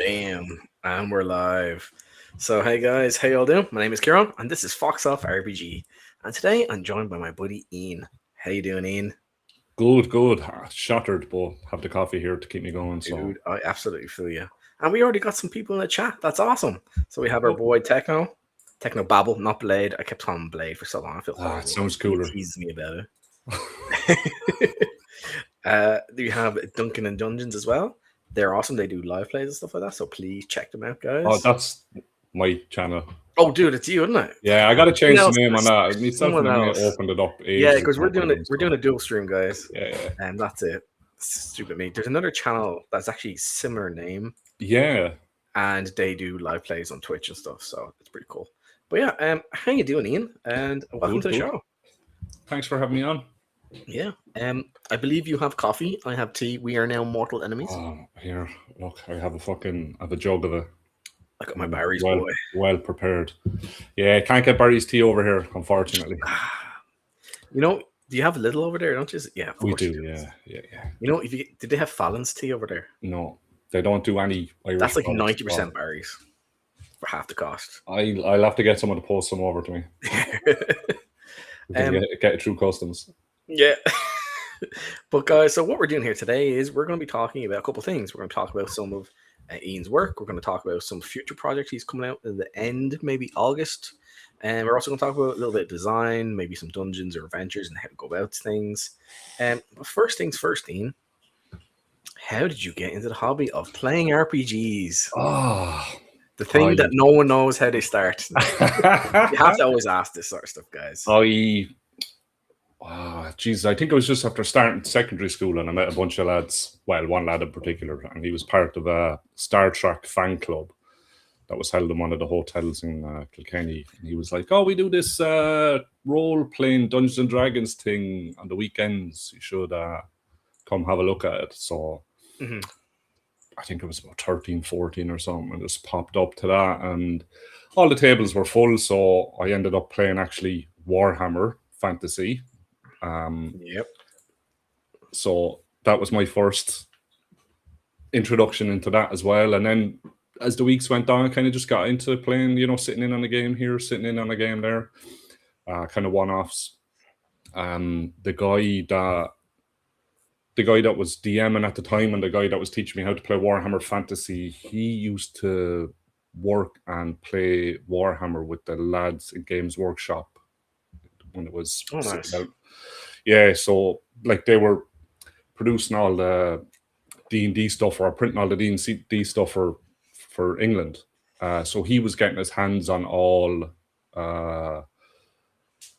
Damn, and we're live. So, hey guys, how y'all doing? My name is Kieran, and this is FOXXOFRPG. And today I'm joined by my buddy Ian. How you doing, Ian? Good. Shattered, but have the coffee here to keep me going. So, Dude, I absolutely feel you. And we already got some people in the chat. That's awesome. So we have our boy Techno Babble, not Blade. I kept calling him Blade for so long. I feel horrible. it sounds He cooler. teases me about it. We have Duncan and Dungeons as well. They're awesome. They do live plays and stuff like that. So please check them out, guys. Oh, that's my channel. Oh, dude, it's you, isn't it? Yeah, I got to change the name on that. Myself and I else. opened it up. Yeah, because we're doing a dual stream, guys. Yeah. And that's it. Stupid me. There's another channel that's actually similar name. Yeah. And they do live plays on Twitch and stuff, so it's pretty cool. But yeah, how you doing, Ian? And welcome to the show. Thanks for having me on. Yeah. I believe you have coffee. I have tea. We are now mortal enemies. Oh, here, look, I have a jug of it. I got my Barry's boy. Well prepared. Yeah, can't get Barry's tea over here, unfortunately. You know, do you have a little over there? Don't you? Yeah, we do. Yeah. You know, did they have Fallon's tea over there? No, they don't do any Irish. That's like 90% Barry's for half the cost. I'll have to get someone to post some over to me. Get it through customs. Yeah. But guys, so what we're doing here today is we're going to be talking about a couple of things. We're going to talk about some of Ian's work. We're going to talk about some future projects he's coming out in the end, maybe August. And we're also going to talk about a little bit of design, maybe some dungeons or adventures and how to go about things. But first things first, Ian, how did you get into the hobby of playing RPGs? The thing that no one knows how they start. You have to always ask this sort of stuff, guys. I think it was just after starting secondary school, and I met a bunch of lads. Well, one lad in particular, and he was part of a Star Trek fan club that was held in one of the hotels in Kilkenny. And he was like, "Oh, we do this role-playing Dungeons and Dragons thing on the weekends. You should come have a look at it." So I think it was about 13, 14 or something, and just popped up to that, and all the tables were full. So I ended up playing actually Warhammer Fantasy. Yep. So that was my first introduction into that as well. And then as the weeks went on, I kind of just got into playing, sitting in on a game here, sitting in on a game there, kind of one-offs. The guy that was DMing at the time and the guy that was teaching me how to play Warhammer Fantasy, he used to work and play Warhammer with the lads in Games Workshop when it was nice. out. Yeah, so like they were producing all the D&D stuff or printing all the D&D stuff for England. So he was getting his hands on all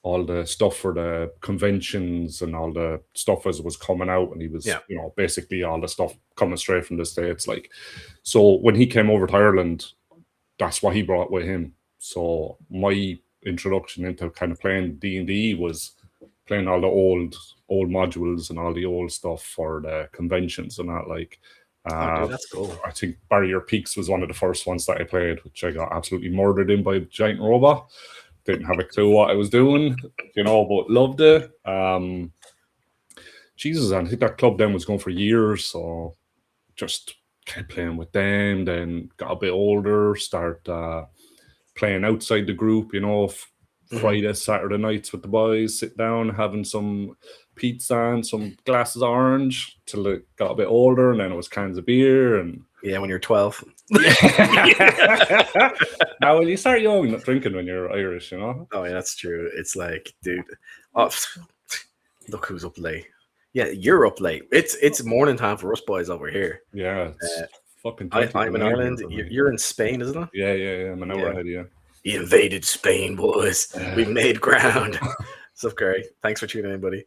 the stuff for the conventions and all the stuff as it was coming out, and he was, basically all the stuff coming straight from the States. Like, so when he came over to Ireland, that's what he brought with him. So my introduction into kind of playing D&D was playing all the old modules and all the old stuff for the conventions and that. Like, dude, that's cool. I think Barrier Peaks was one of the first ones that I played, which I got absolutely murdered in by a giant robot. Didn't have a clue what I was doing, but loved it. Jesus, I think that club then was going for years, so just kept playing with them. Then got a bit older, start playing outside the group, Friday, Saturday nights with the boys, sit down, having some pizza and some glasses of orange till it got a bit older, and then it was cans of beer. And yeah, when you're 12. Now, when you start young, not drinking when you're Irish, Oh, yeah, that's true. It's like, dude, look who's up late. Yeah, you're up late. It's morning time for us boys over here. Yeah, it's fucking. I'm in Ireland. You're in Spain, isn't it? Yeah. I'm an hour ahead. Yeah. He invaded Spain, boys. We made ground. What's up, Gary? Thanks for tuning in, buddy.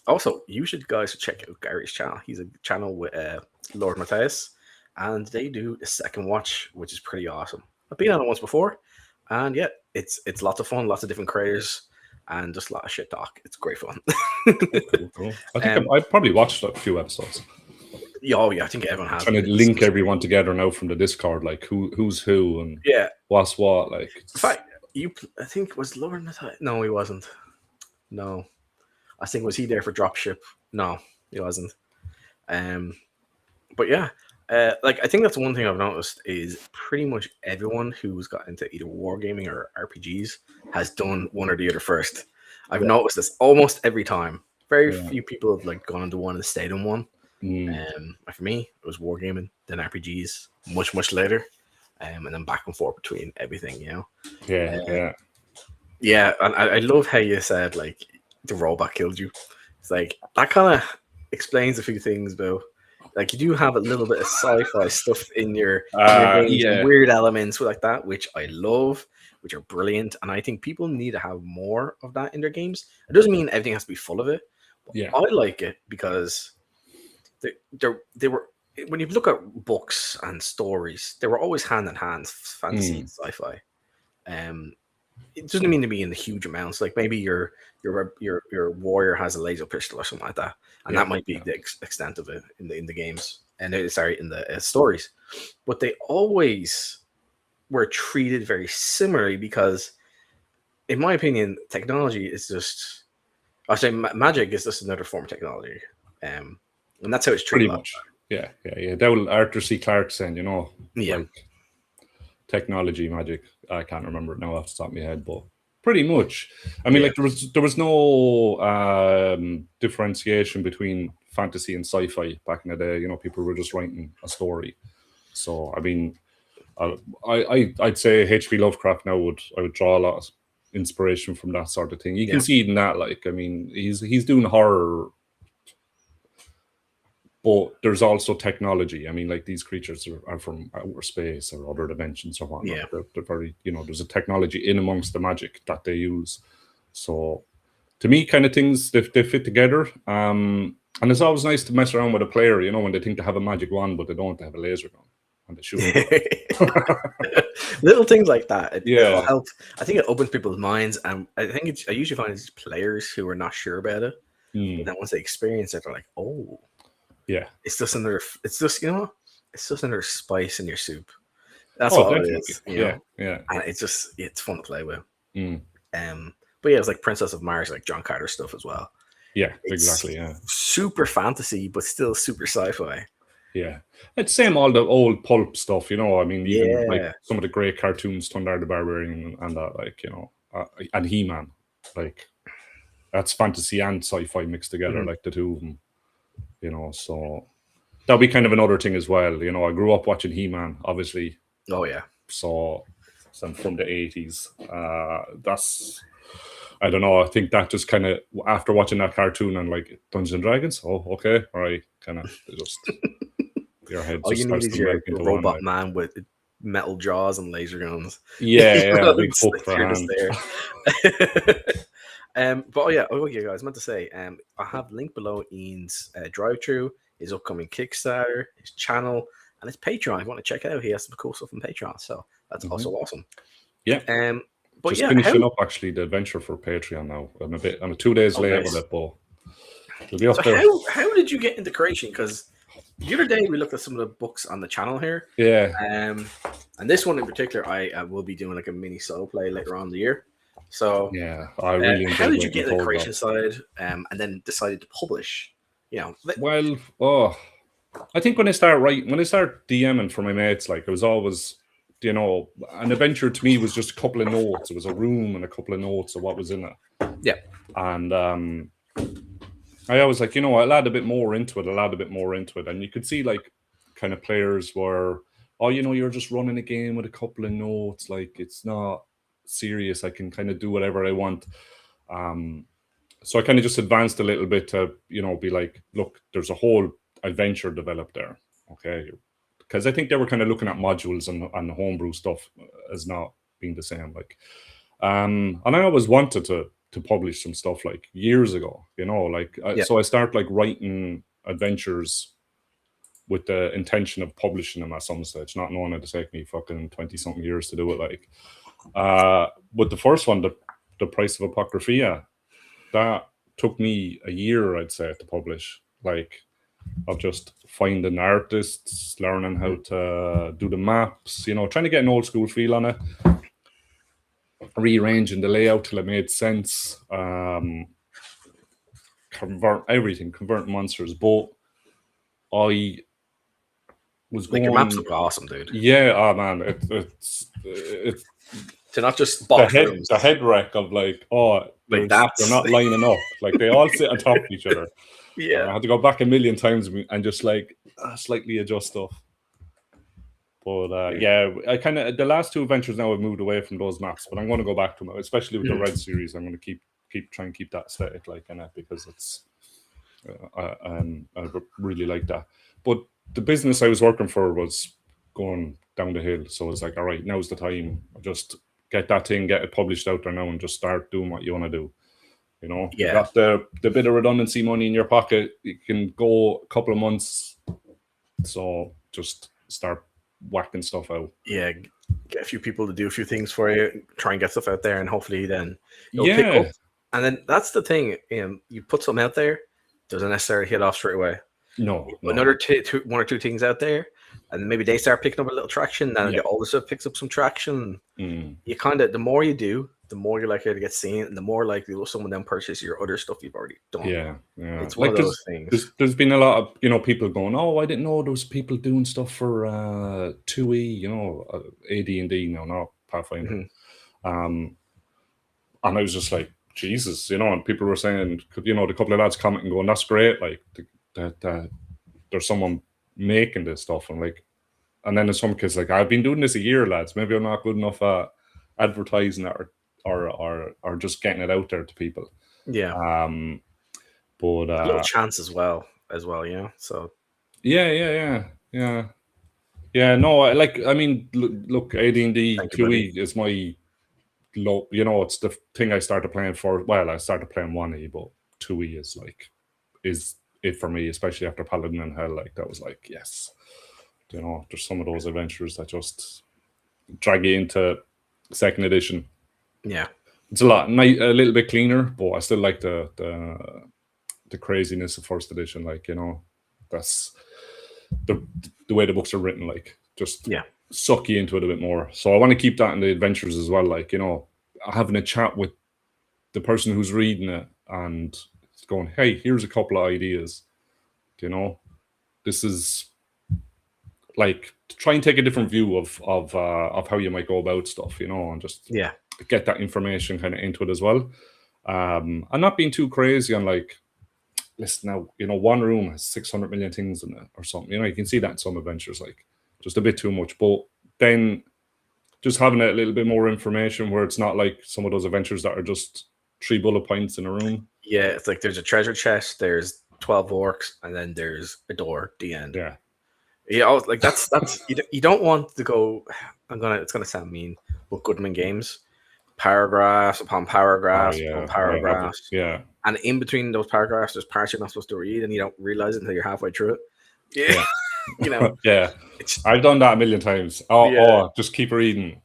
Also, you should guys check out Gary's channel. He's a channel with Lord Matthias, and they do a second watch, which is pretty awesome. I've been on it once before, and yeah, it's lots of fun, lots of different creators, and just a lot of shit talk. It's great fun. Cool. I think I probably watched a few episodes. Oh yeah, I think everyone has. Trying to link everyone together now from the Discord, like who's who and what's what. Like, in fact, I think it was Lord Matthias. No, he wasn't. No, I think was he there for dropship? No, he wasn't. But yeah, Like I think that's one thing I've noticed is pretty much everyone who's got into either wargaming or RPGs has done one or the other first. I've noticed this almost every time. Very few people have like gone into one and stayed in one. Like for me, it was wargaming, then RPGs, much later, and then back and forth between everything. You know. Yeah, and I love how you said like the robot killed you. It's like that kind of explains a few things, though. Like you do have a little bit of sci-fi stuff in your games, weird elements like that, which I love, which are brilliant, and I think people need to have more of that in their games. It doesn't mean everything has to be full of it. But I like it because they were, when you look at books and stories, they were always hand in hand, fantasy and sci-fi. It doesn't mean to be in the huge amounts. Like maybe your warrior has a laser pistol or something like that, and that might be the extent of it in the games and in the stories. But they always were treated very similarly because, in my opinion, technology is just. I say magic is just another form of technology, and that's how it's treated. Pretty much. Yeah. That will Arthur C. Clarke saying, you know, like technology, magic. I can't remember it now off the top of my head, but pretty much. I mean, like there was no differentiation between fantasy and sci-fi back in the day. You know, people were just writing a story. So I mean, I'd say H.P. Lovecraft now I would draw a lot of inspiration from that sort of thing. You can see it in that, like, I mean, he's doing horror, but there's also technology. I mean, like these creatures are from outer space or other dimensions or whatnot. Yeah. They're very, you know, there's a technology in amongst the magic that they use. So to me, kind of things, they fit together. And it's always nice to mess around with a player, you know, when they think they have a magic wand, but they don't, they have a laser gun. And they shoot little things like that. It'll help. I think it opens people's minds, and I think I usually find it's players who are not sure about it, but then once they experience it, they're like, "Oh, yeah, it's just another. It's just it's just another spice in your soup." That's all it is. You know? And it's fun to play with. But yeah, it's like Princess of Mars, like John Carter stuff as well. Yeah, exactly. Yeah, super fantasy, but still super sci-fi. Yeah, it's same all the old pulp stuff, you know. I mean, even like some of the great cartoons, Thunder the Barbarian and that, like, you know, and He-Man, like that's fantasy and sci-fi mixed together, like the two of them, you know. So that'll be kind of another thing as well, you know. I grew up watching He-Man, obviously. Oh yeah. So I'm from the 80s. That's, I don't know. I think that just kind of after watching that cartoon and like Dungeons and Dragons. Oh, okay, all right, kind of just. Your head all you need is your robot man with metal jaws and laser guns. Yeah, big hook for hands. But guys, I meant to say, I have linked below Ian's drive-through, his upcoming Kickstarter, his channel, and his Patreon. If you want to check it out, he has some cool stuff on Patreon, so that's also awesome. Yeah. But just finishing up actually the adventure for Patreon now. I'm 2 days late with it, but it'll be up there. How did you get into creation? Because the other day we looked at some of the books on the channel here. Yeah. And this one in particular, I will be doing like a mini solo play later on in the year. So yeah, I really enjoyed. How did you get the creation side, and then decided to publish? You know, well, I think when I start DMing for my mates, like it was always, you know, an adventure to me was just a couple of notes. It was a room and a couple of notes of what was in it. Yeah. And I always like, you know, I'll add a bit more into it. And you could see like kind of players were, oh, you know, you're just running a game with a couple of notes. Like it's not serious. I can kind of do whatever I want. So I kind of just advanced a little bit to, you know, be like, look, there's a whole adventure developed there. Okay. Because I think they were kind of looking at modules and homebrew stuff as not being the same. Like, and I always wanted to publish some stuff like years ago, you know, like, so I start like writing adventures with the intention of publishing them at some stage, not knowing it'd take me fucking 20 something years to do it. Like, but the first one, the Price of Apocrypha, that took me a year, I'd say, to publish, like, of just finding artists, learning how to do the maps, you know, trying to get an old school feel on it, rearranging the layout till it made sense, convert monsters. But I was Like going. your maps look awesome, dude. Yeah, oh man, it's To not just box rooms. the head wreck of like, oh, Like they're that's not lining up. Like they all sit on top of each other. yeah. I had to go back a million times and just like slightly adjust stuff. But yeah, I kind of the last two adventures now I've moved away from those maps, but I'm going to go back to them, especially with the Red series. I'm going to try and keep that aesthetic like in it because it's I really like that. But the business I was working for was going down the hill, so it's like, all right, now's the time. Just get that thing, get it published out there now, and just start doing what you want to do. You know, you got the bit of redundancy money in your pocket. You can go a couple of months, so just start whacking stuff out. Yeah, get a few people to do a few things for you, try and get stuff out there, and hopefully then it'll pick up. And then that's the thing, you put something out there, doesn't necessarily hit off straight away. No. Another one or two things out there, and maybe they start picking up a little traction, then the older stuff picks up some traction. You kind of, the more you do, the more you're likely to get seen, and the more likely will someone then purchase your other stuff you've already done. Yeah. It's one of those things. There's been a lot of people going, oh, I didn't know there was people doing stuff for 2E, AD&D now, not Pathfinder. And I was just like, Jesus, and people were saying, the couple of lads commenting going, that's great, like that there's someone making this stuff, and then in some cases, like, I've been doing this a year, lads, maybe I'm not good enough at advertising it or just getting it out there to people. Yeah. But a little chance as well, so yeah. No, I mean, look, AD&D 2E is my low, it's the thing I started playing for. Well, I started playing 1E, but 2E is it for me, especially after Paladin and Hell. Like, that was like, yes, there's some of those adventures that just drag you into second edition. Yeah, it's a little bit cleaner, but I still like the craziness of first edition. Like, that's the way the books are written, like, just suck you into it a bit more. So I want to keep that in the adventures as well, like, having a chat with the person who's reading it and going, hey, here's a couple of ideas. This is like, try and take a different view of how you might go about stuff, and just get that information kind of into it as well. And not being too crazy on, like, listen now, one room has 600 million things in it or something. You can see that in some adventures, like, just a bit too much. But then just having a little bit more information where it's not like some of those adventures that are just 3 bullet points in a room. Yeah, it's like there's a treasure chest, there's 12 orcs, and then there's a door at the end. Yeah, like that's you don't want to go. It's gonna sound mean, but Goodman Games, paragraphs upon paragraphs upon paragraphs. Yeah. And in between those paragraphs, there's parts you're not supposed to read, and you don't realize it until you're halfway through it. Yeah. I've done that a million times. Just keep reading.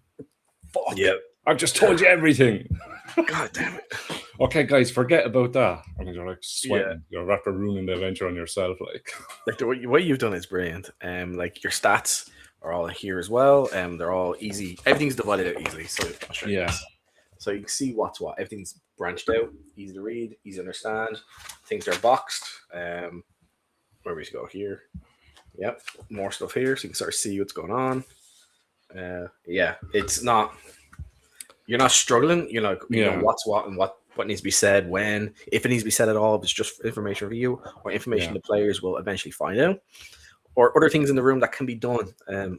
Fuck. Yeah. I've just told you everything. God damn it. Okay, guys, forget about that. I mean, you're like sweating. You're after ruining the adventure on yourself. Like the way you've done is brilliant. Like, your stats are all here as well. They're all easy. Everything's divided out easily. So I'll show you this. So you can see what's what. Everything's branched out, easy to read, easy to understand. Things are boxed. Where we go here. Yep, more stuff here, so you can sort of see what's going on. It's not. You're not struggling. You know what's what and what needs to be said when, if it needs to be said at all. If it's just information for you or information the players will eventually find out, or other things in the room that can be done, and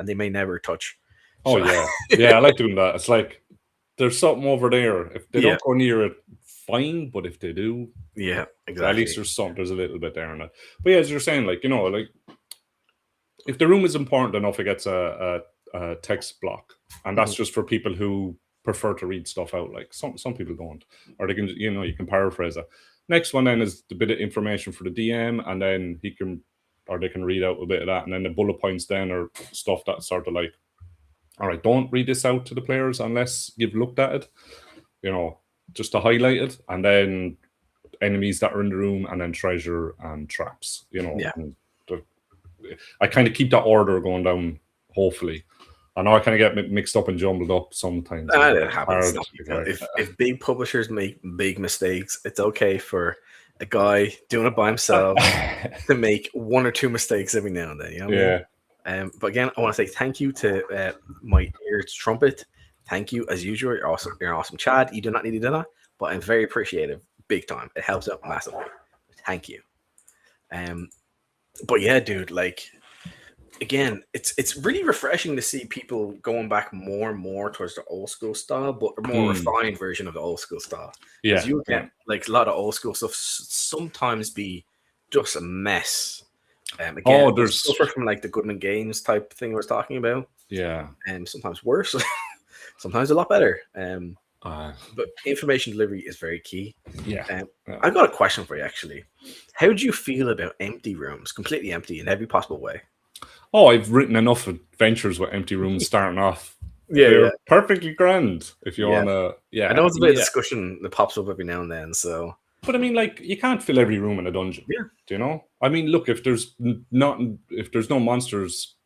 they may never touch. Oh yeah, I like doing that. It's like, there's something over there. If they don't go near it, fine. But if they do, exactly. At least there's a little bit there in it. But yeah, as you're saying, like, like, if the room is important enough, it gets a text block, and that's just for people who prefer to read stuff out. Like, some people don't, or they can, you can paraphrase it. Next one then is the bit of information for the DM, and then they can read out a bit of that, and then the bullet points then are stuff that's sort of like, all right, don't read this out to the players unless you've looked at it, just to highlight it, and then enemies that are in the room, and then treasure and traps, And I kind of keep that order going down, hopefully. I know I kind of get mixed up and jumbled up sometimes. It happens. If big publishers make big mistakes, it's okay for a guy doing it by himself to make one or two mistakes every now and then. You know what I mean? But again, I want to say thank you to my ears trumpet. Thank you as usual. You're awesome. You're an awesome Chad. You do not need to do that, but I'm very appreciative. Big time. It helps out massively. Thank you. But yeah, dude, like again, it's really refreshing to see people going back more and more towards the old school style, but a more refined version of the old school style. Yeah, you get like a lot of old school stuff sometimes be just a mess. Again, there's stuff from like the Goodman Games type thing I was talking about. Yeah, and sometimes worse, sometimes a lot better. But information delivery is very key. Yeah. I've got a question for you actually. How do you feel about empty rooms, completely empty in every possible way? Oh, I've written enough adventures with empty rooms starting off. Yeah. Perfectly grand if you want to. Yeah, I know it's a bit of discussion that pops up every now and then. So, but I mean, like, you can't fill every room in a dungeon. Yeah, do you know? I mean, look, if there's no monsters,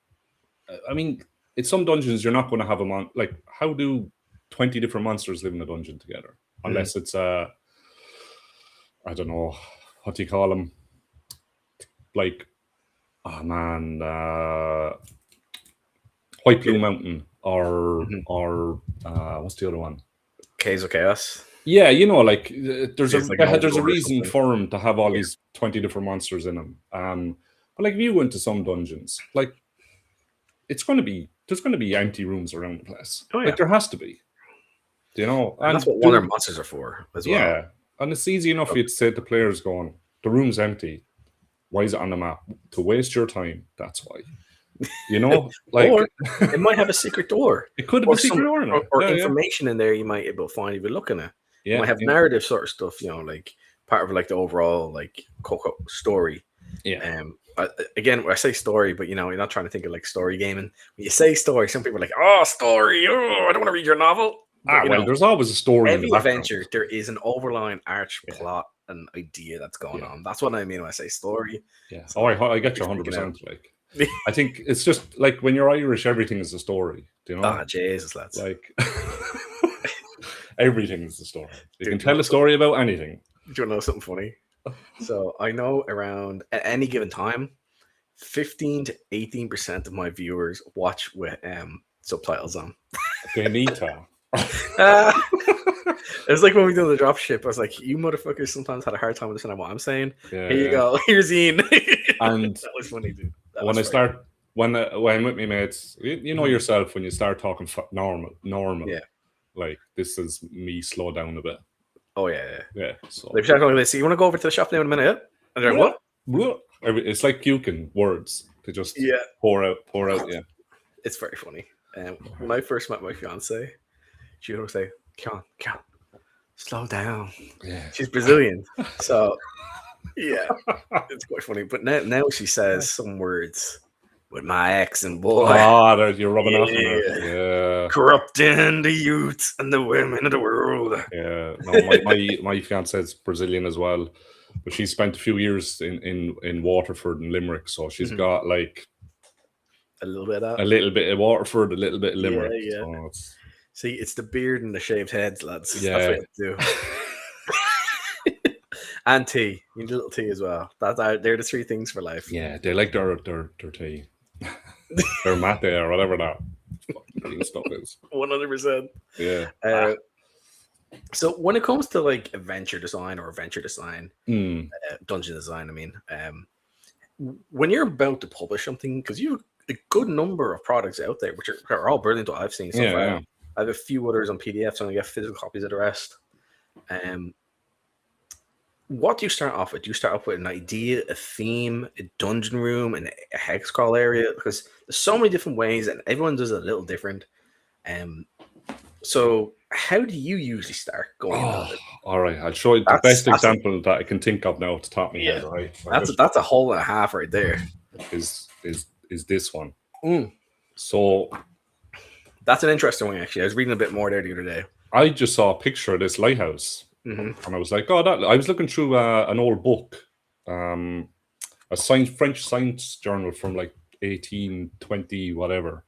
I mean, in some dungeons you're not going to have like, how do 20 different monsters live in a dungeon together? Unless it's I don't know, what do you call them? Like, oh man, White Blue Mountain or what's the other one? Caves of Chaos. Yeah, you know, like there's a reason for them to have all these 20 different monsters in them. But like if you went to some dungeons, like there's going to be empty rooms around the place. Oh, yeah. Like there has to be. You know, and that's what one of their monsters are for as well. Yeah, and it's easy enough for you to say to players going, the room's empty. Why is it on the map? To waste your time. That's why. You know, like or it might have a secret door. It could have a secret door, or information in there you might be able to find if you're looking at. Yeah, you might have narrative sort of stuff. You know, like part of like the overall like Coco story. Yeah. Again, when I say story, but you know, you're not trying to think of like story gaming. When you say story, some people are like, "Oh, story! Oh, I don't want to read your novel." But, well, there's always a story. Every adventure, there is an overlying arch plot and idea that's going on. That's what I mean when I say story. Yeah. So I get you 100%. Like, I think it's just like when you're Irish, everything is a story. Do you know? Ah, Jesus, lads. Like everything is a story. You can tell a story about anything. Do you want to know something funny? So I know around at any given time, 15 to 18% of my viewers watch with subtitles on. They need to. It was like when we did the dropship. I was like, "You motherfuckers sometimes had a hard time understanding what I'm saying." Yeah, Here you go. Here's Ian. And that was funny, dude. When I'm with me mates, you know yourself when you start talking normal. Yeah. Like this is me slow down a bit. Oh yeah. So like, you want to go over to the shop now in a minute? And they're what? It's like puking words to just pour out. Yeah, it's very funny. When I first met my fiance, she would say, "Come on, slow down." Yeah, she's Brazilian, so yeah, it's quite funny. But now she says some words with my accent, boy. Oh, you're rubbing off on her. Yeah, corrupting the youth and the women of the world. Yeah, no, my fiance is Brazilian as well, but she spent a few years in Waterford and Limerick, so she's got like a little bit of Waterford, a little bit of Limerick. Yeah. So see, it's the beard and the shaved heads, lads. Yeah. That's what you do. And tea. You need a little tea as well. They're the three things for life. Yeah, they like their tea. Their mate or whatever that stuff is. 100%. Yeah. So when it comes to like adventure design, dungeon design, I mean, when you're about to publish something, because you have a good number of products out there, which are all brilliant, what I've seen so far. Yeah. I have a few others on PDFs, and I get physical copies of the rest. What do you start off with? Do you start off with an idea, a theme, a dungeon room, and a hex crawl area? Because there's so many different ways, and everyone does it a little different. So how do you usually start going about it? All right, I'll show you the best example that I can think of now to top me head. Right, that's a hole and a half right there. Is this one? So that's an interesting one, actually. I was reading a bit more there the other day. I just saw a picture of this lighthouse, and I was like, "Oh, that!" I was looking through an old book, a French science journal from like 1820 whatever,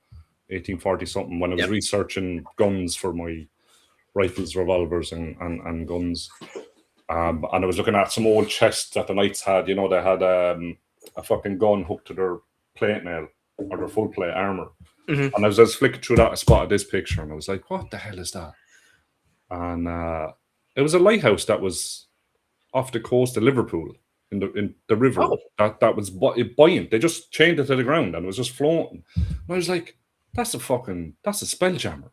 1840 something. When I was researching guns for my rifles, revolvers, and guns, And I was looking at some old chests that the knights had. You know, they had a fucking gun hooked to their plate mail or their full plate armor. Mm-hmm. And I was flicking through that, I spotted this picture, and I was like, "What the hell is that?" And it was a lighthouse that was off the coast of Liverpool in the river. Oh. That was buoyant. They just chained it to the ground and it was just floating. And I was like, "That's a spelljammer."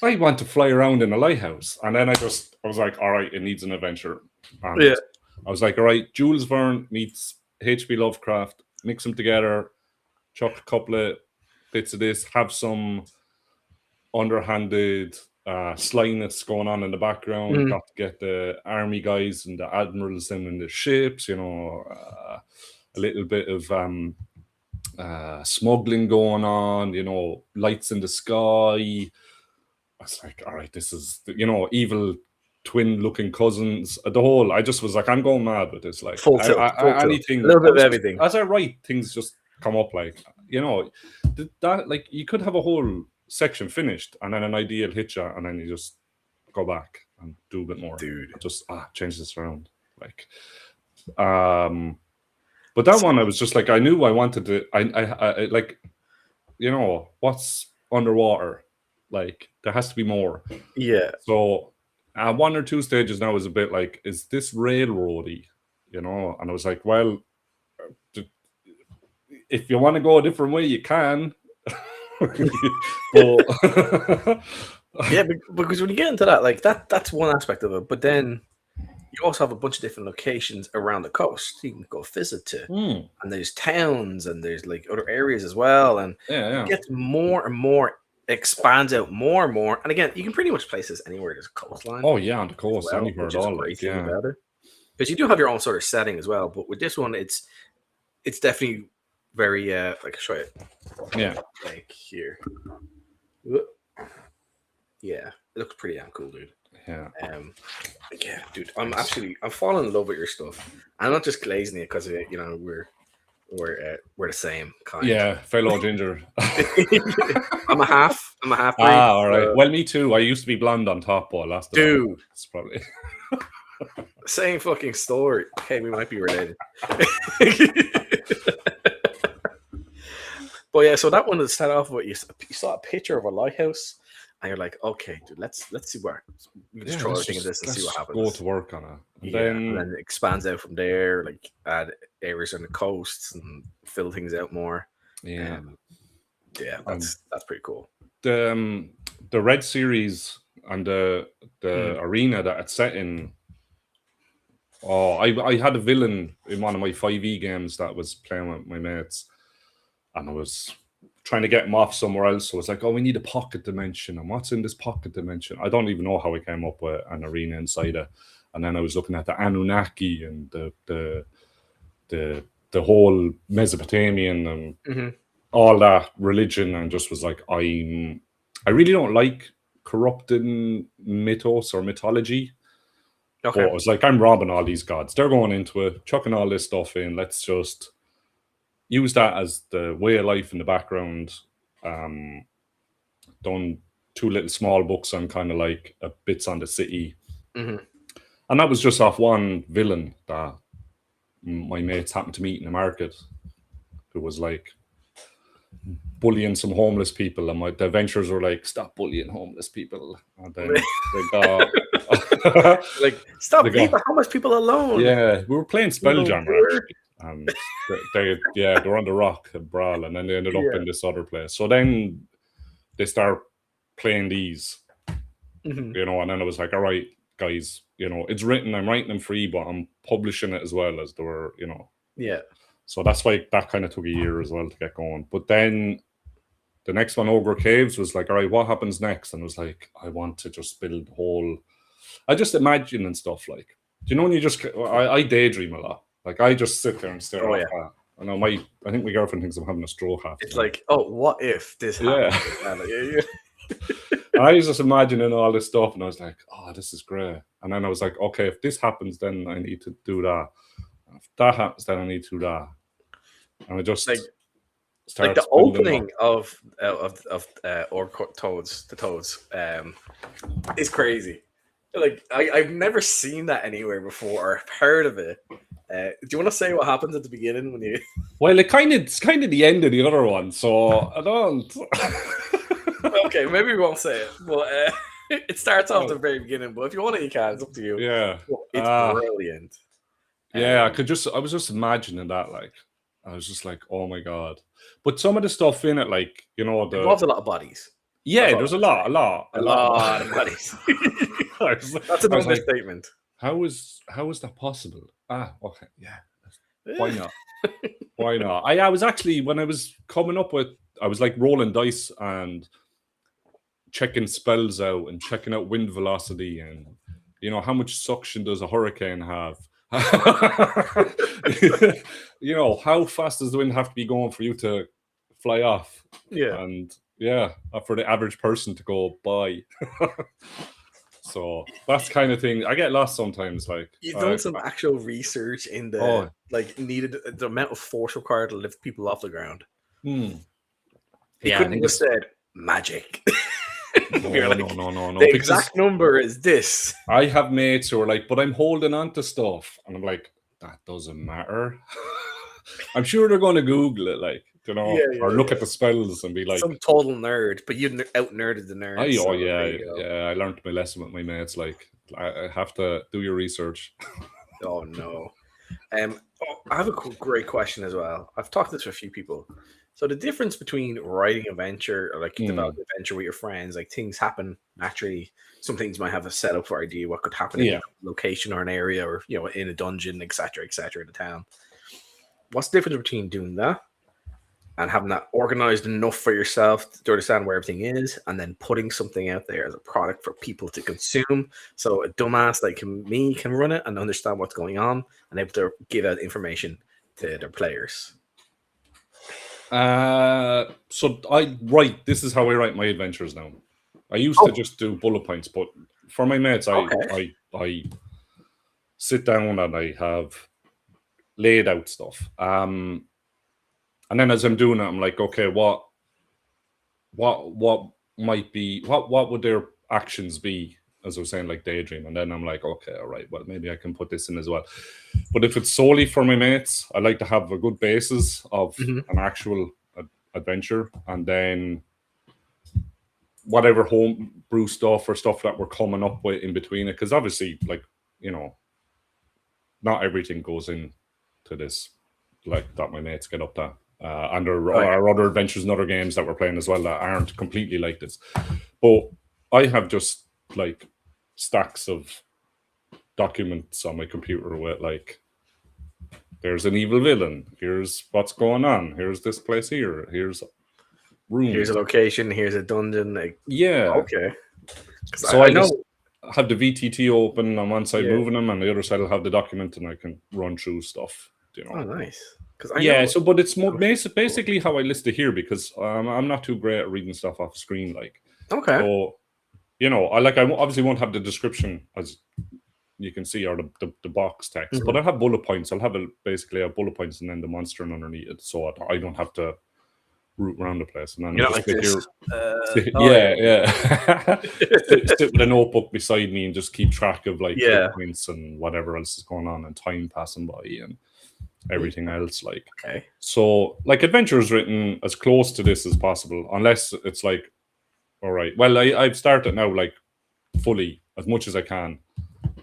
I want to fly around in a lighthouse. And then I was like, all right, it needs an adventure. And Yeah. I was like, all right, Jules Verne meets H.P. Lovecraft, mix them together, chuck a couple of bits of this, have some underhanded slyness going on in the background. Got to get the army guys and the admirals in the ships, you know, a little bit of smuggling going on, you know, lights in the sky. I was like, all right, this is, you know, evil twin-looking cousins. The whole, I just was like, I'm going mad with this. Like, Full tilt. anything, a little bit of everything. As I write, things just come up. Like, you know, that like you could have a whole section finished, and then an idea will hit you, and then you just go back and do a bit more. Dude, just change this around. Like, but that one, I was just like, I knew I wanted to. I like, you know, what's underwater. Like, there has to be more. Yeah. So, 1 or 2 stages now is a bit like, is this railroady? You know? And I was like, well, if you want to go a different way, you can. Yeah, because when you get into that, like that's one aspect of it. But then you also have a bunch of different locations around the coast you can go visit to. And there's towns and there's like other areas as well. And it gets more and more, expands out more and more. And again, you can pretty much place this anywhere there's a coastline. Oh yeah, on the coast, well, anywhere at all. Like, yeah, about it. Because you do have your own sort of setting as well. But with this one, it's definitely very like, I'll show you. Yeah, like here. Yeah, it looks pretty damn cool, dude. Yeah. Yeah, dude, I'm falling in love with your stuff. I'm not just glazing it because you know we're the same kind. Yeah, fellow ginger. I'm a half breed. All right. Well, me too. I used to be blonde on top, but last dude, it's probably same fucking story. Hey, we might be related. But yeah, so that one to start off with, you saw a picture of a lighthouse. And you're like, okay, dude, let's see where we can just throw everything in this and see what happens. Go to work on it. And then it expands out from there, like add areas on the coasts and fill things out more. Yeah, that's pretty cool. The Red series and the arena that it's set in. Oh, I had a villain in one of my 5e games that was playing with my mates, and I was trying to get him off somewhere else. So it's like, oh, we need a pocket dimension. And what's in this pocket dimension? I don't even know how I came up with an arena inside it. And then I was looking at the Anunnaki and the whole Mesopotamian and all that religion, and just was like, I really don't like corrupting mythos or mythology. Okay. But I was like, I'm robbing all these gods. They're going into it, chucking all this stuff in. Let's just use that as the way of life in the background. Done 2 little small books on kind of like bits on the city. And that was just off one villain that my mates happened to meet in the market, who was like bullying some homeless people. And the adventurers were like, stop bullying homeless people. And then they got... like, stop leaving homeless people alone. Yeah, we were playing Spelljammer, actually. And they were on the rock at Brawl, and then they ended up in this other place. So then they start playing these, you know, and then I was like, all right, guys, you know, it's written, I'm writing them free, but I'm publishing it as well, as they were, you know. Yeah. So that's why that kind of took a year as well to get going. But then the next one, Ogre Caves, was like, all right, what happens next? And I was like, I want to just build the whole... I just imagine and stuff, like, do you know when you just... I daydream a lot. Like, I just sit there and stare at that. I know I think my girlfriend thinks I'm having a stroke half. It's like, oh, what if this happened? I was just imagining all this stuff, and I was like, oh, this is great. And then I was like, okay, if this happens, then I need to do that. If that happens, then I need to do that. And I just like the opening of Orc Toads, the Toads, is crazy. Like I've never seen that anywhere before or heard of it. Do you want to say what happens at the beginning when you? Well, it's kind of the end of the other one, so I don't. Okay, maybe we won't say it. But it starts off at the Well, very beginning. But if you want to, you can. It's up to you. yeah. Well, it's brilliant. Yeah, I was just imagining that, like, I was just like, oh my god. But some of the stuff in it, like, you know, It involves a lot of bodies. yeah, That's all there's I'm a gonna lot, say. a lot, A lot of bodies. That's an I was like, understatement. how is that possible? Okay, yeah. Why not? Why not? I was actually, when I was coming up with, I was like rolling dice and checking spells out and checking out wind velocity and, you know, how much suction does a hurricane have? You know, how fast does the wind have to be going for you to fly off? Yeah. And yeah, for the average person to go by. So that's kind of thing. I get lost sometimes. Like, You've done some actual research in the needed the amount of force required to lift people off the ground. You couldn't have just said magic. No. The exact number is this. I have mates who are like, but I'm holding on to stuff, and I'm like, that doesn't matter. I'm sure they're going to Google it, like, you know, or look at the spells and be like, some total nerd, but you out nerded the nerd. I learned my lesson with my mates. Like, I have to do your research. Oh no. I have a great question as well. I've talked this with a few people. So the difference between writing a venture or like developing a venture with your friends, like things happen naturally. Some things might have a setup for idea what could happen in a location or an area, or you know, in a dungeon, etc., in the town. What's the difference between doing that and having that organized enough for yourself to understand where everything is, and then putting something out there as a product for people to consume? So a dumbass like me can run it and understand what's going on and able to give out information to their players. So this is how I write my adventures now. I used to just do bullet points, but for my mates, I sit down and I have laid out stuff. And then as I'm doing it, I'm like, okay, what might be, what would their actions be? As I was saying, like daydream. And then I'm like, okay, all right, well, maybe I can put this in as well. But if it's solely for my mates, I like to have a good basis of an actual adventure, and then whatever home brew stuff or stuff that we're coming up with in between it. Because obviously, like, you know, not everything goes into this, like, that my mates get up to. And there are other adventures and other games that we're playing as well that aren't completely like this. But I have just like stacks of documents on my computer with like, there's an evil villain, here's what's going on, here's this place here, here's room, here's a location, here's a dungeon. Like, okay. So I just have the VTT open on one side, moving them, and the other side I'll have the document, and I can run through stuff. You know. Oh, nice. But it's more basically how I list it here, because I'm not too great at reading stuff off screen. Like, okay. So, you know, I obviously won't have the description as you can see, or the box text, but I have bullet points. I'll have basically bullet points and then the monster underneath it, so I don't have to root around the place. And then just like this. sit with a notebook beside me and just keep track of like points and whatever else is going on, and time passing by and everything else. Like, so like adventure is written as close to this as possible, unless it's like, all right, well, I've started now like fully as much as I can,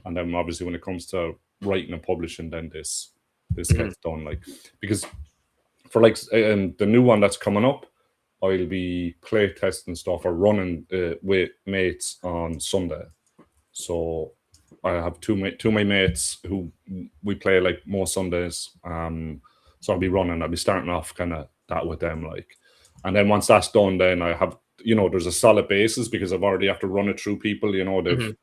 and then obviously when it comes to writing and publishing, then this gets done. Like, because for like the new one that's coming up, I'll be play testing stuff or running with mates on Sunday. So I have two of my mates who we play like most Sundays. So I'll be starting off kind of that with them, like, and then once that's done, then I have, you know, there's a solid basis because I've already have to run it through people, you know, they've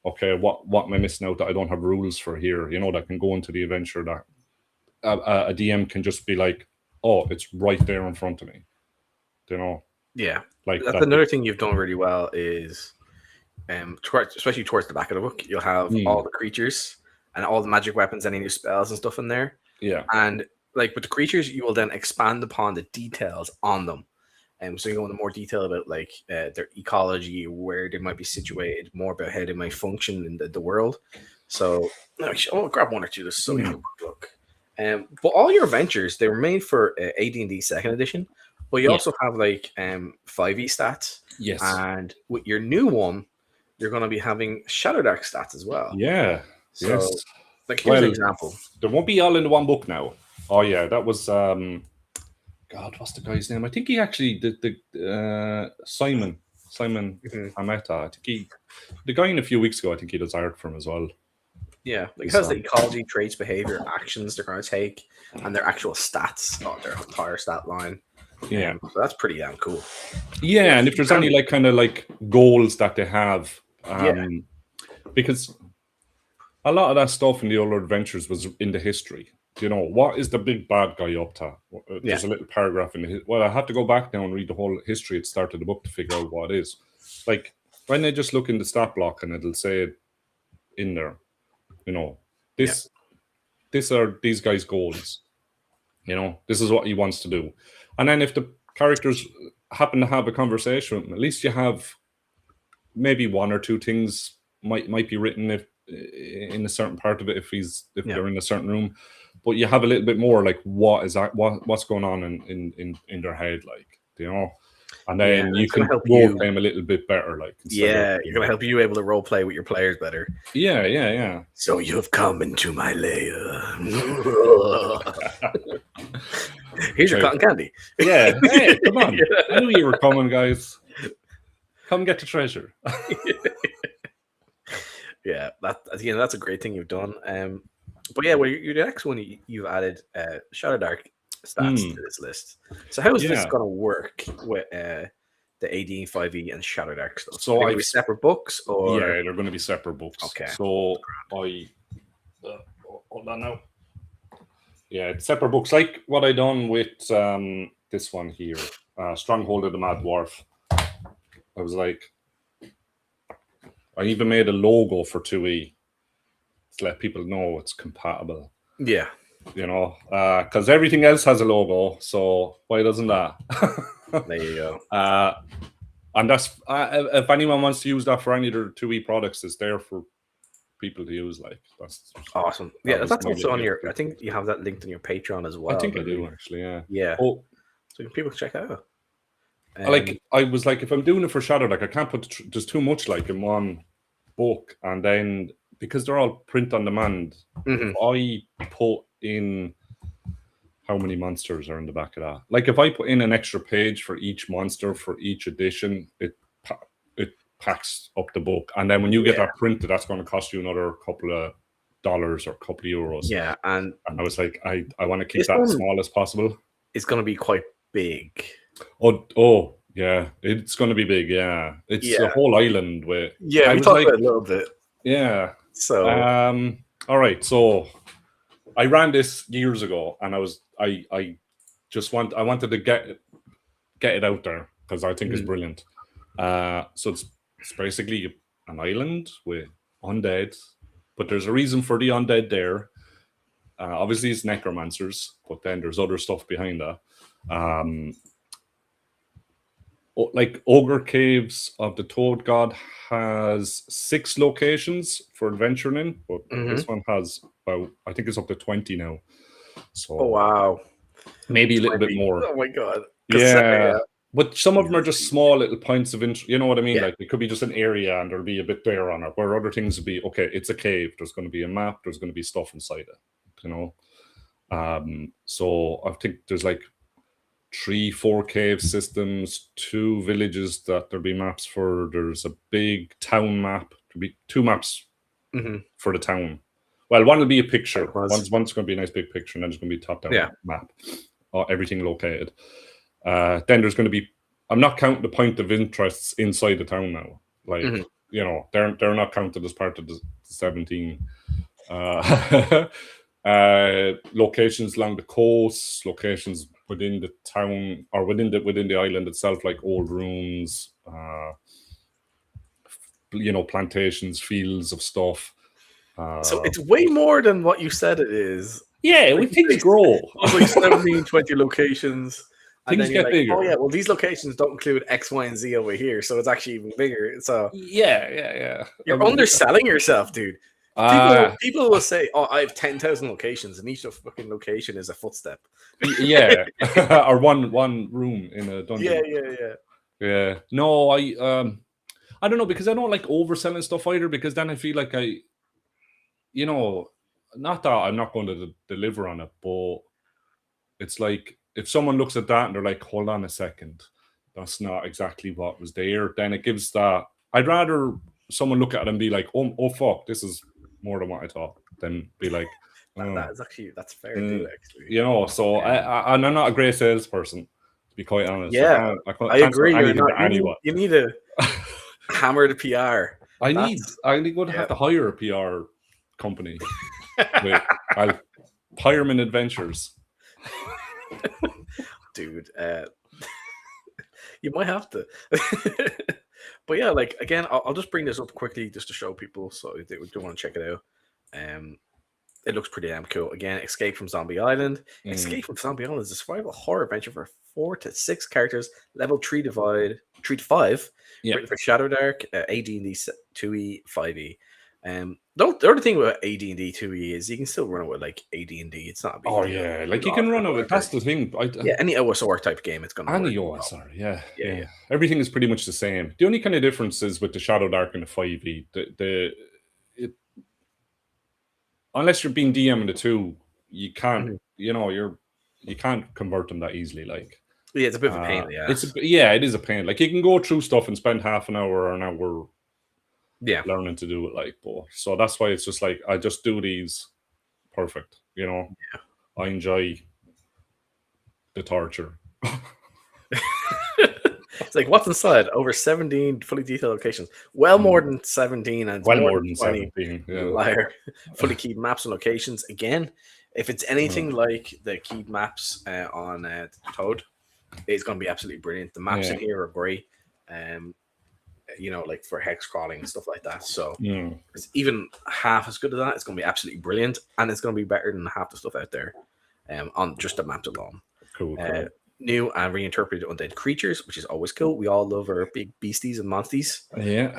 okay, what am I missing out that I don't have rules for here, you know, that can go into the adventure that a DM can just be like, oh, it's right there in front of me, you know. Yeah, like that's another thing you've done really well is, especially towards the back of the book, you'll have all the creatures and all the magic weapons, any new spells and stuff in there. Yeah, and like with the creatures, you will then expand upon the details on them. So you go into more detail about like their ecology, where they might be situated, more about how they might function in the world. So I'll grab one or two just so we have a quick look. But all your adventures, they were made for AD&D Second Edition, but you also have like 5e stats. Yes. And with your new one, you're going to be having Shadowdark stats as well. Yeah. So, yes. like, here's an example. There won't be all in one book now. Oh yeah, that was God, what's the guy's name? I think he actually did Simon Ameta. I think the guy in a few weeks ago. I think he does art for him as well. Yeah, like it has the ecology, traits, behavior, actions they're going to take, and their actual stats on their entire stat line. Yeah, so that's pretty damn cool. Yeah, and if there's any like kind of like goals that they have, because a lot of that stuff in the older adventures was in the history. You know, what is the big bad guy up to? There's a little paragraph in the well, I have to go back now and read the whole history at the start of the book to figure out what it is. Like when they just look in the stat block and it'll say it in there, you know, this are these guys' goals. You know, this is what he wants to do. And then if the characters happen to have a conversation with him, at least you have maybe one or two things might be written if in a certain part of it if they're in a certain room, but you have a little bit more like what's going on in their head, like, you know, and then you can role play them a little bit better, like you're gonna help you able to role play with your players better. Yeah. So you've come into my lair. Here's your cotton candy. Yeah, hey, come on. I knew you were coming, guys. Come get the treasure. Yeah, that's a great thing you've done. But yeah, well, your next one, you've added Shadowdark stats to this list. So how is this going to work with the AD, 5e, and Shadowdark stuff? So are they going to be separate books, or they're going to be separate books. Okay. So hold on now. Yeah, it's separate books, like what I done with this one here, Stronghold of the Mad Dwarf. I was like, I even made a logo for 2e to let people know it's compatible. Yeah. You know, because everything else has a logo, so why doesn't that? There you go. And that's if anyone wants to use that for any of their 2e products, it's there for people to use. Like, that's awesome. Yeah, that's also on your. I think you have that linked on your Patreon as well. I think I do actually. Yeah. Oh, so people can check that out. I was like, if I'm doing it for Shadowdark, I can't put just too much like in one book, and then because they're all print on demand, I put in how many monsters are in the back of that. Like if I put in an extra page for each monster for each edition, it packs up the book, and then when you get that printed, that's going to cost you another couple of dollars or a couple of euros. Yeah, and I was like, I want to keep that as small as possible. It's going to be quite big. Oh yeah, it's going to be big. Yeah, it's a whole island with. Yeah, we talked about it a little bit. Yeah. So all right, so I ran this years ago, and I wanted to get it out there because I think it's brilliant. So it's basically an island with undead, but there's a reason for the undead there. Obviously, it's necromancers, but then there's other stuff behind that. Like Ogre Caves of the Toad God has 6 locations for adventuring in, but this one has about, I think it's up to 20 now. So wow, maybe a little bit more. Oh my god, yeah. But some of them are just small little points of interest. You know what I mean? Like it could be just an area, and there'll be a bit there on it. Where other things would be, okay, it's a cave. There's going to be a map. There's going to be stuff inside it. You know. So I think there's like 3-4 cave systems, 2 villages that there'll be maps for. There's a big town map. There'll be 2 maps for the town. Well, one will be a picture. One's going to be a nice big picture, and then there's going to be a top-down map. Everything located. Then there's going to be. I'm not counting the point of interests inside the town now. Like you know, they're not counted as part of the 17. Locations along the coast, locations within the town or within the island itself, like old ruins, you know, plantations, fields of stuff. So it's way more than what you said it is. Yeah, we think things grow. Like 17, 20 locations. And things then you're get like, bigger. oh yeah, well these locations don't include X, Y, and Z over here, so it's actually even bigger. So Yeah. you're underselling yourself, dude. Ah, People will say, "Oh, I have 10,000 locations, and each fucking location is a footstep." yeah, or one room in a Yeah, dungeon. yeah. Yeah, no, I don't know, because I don't like overselling stuff either, because then I feel like you know, not that I'm not going to deliver on it, but it's like if someone looks at that and they're like, hold on a second, that's not exactly what was there, then it gives that. I'd rather someone look at it and be like, oh fuck, this is more than what I thought, than be like, That oh, is actually that's fair too, actually. so and I'm not a great salesperson, to be quite honest. Yeah, I I can't sell agree. You're anything not. to anyone. You need to hammer the PR. I That's going to have to hire a PR company. I'll Pyreman Adventures. dude. You might have to. But yeah, like again, I'll just bring this up quickly just to show people so they do want to check it out. It looks pretty damn cool. Again, Escape from Zombie Island. Escape from Zombie Island is a survival horror adventure for 4 to 6 characters, level 3 to 5. Yeah. Written for Shadowdark, AD&D 2E, 5E. The other thing with AD&D 2E is you can still run it with like AD&D. It's not a big deal. Yeah, like you can run it with. That's the thing. Yeah, any OSR type game, it's gonna Any work. OSR, yeah. Everything is pretty much the same. The only kind of difference is with the Shadowdark and the 5e. Unless you're being DM in the 2, you can't. You can't convert them that easily. Like, yeah, it's a bit of a pain in the ass. It is a pain. Like, you can go through stuff and spend half an hour or an hour learning to do it, like, but so that's why it's just like I just do these perfect, I enjoy the torture. It's like, what's inside? Over 17 fully detailed locations. Well, more than 17, and it's well more more than than 20. 17. Yeah. Liar. Fully keyed maps and locations. Again, if it's anything like the keyed maps on Toad, it's going to be absolutely brilliant. The maps in here are great. Like for hex crawling and stuff like that. So it's even half as good as that. It's going to be absolutely brilliant, and it's going to be better than half the stuff out there on just the maps alone. Cool. New and reinterpreted undead creatures, which is always cool. We all love our big beasties and monsties. Yeah.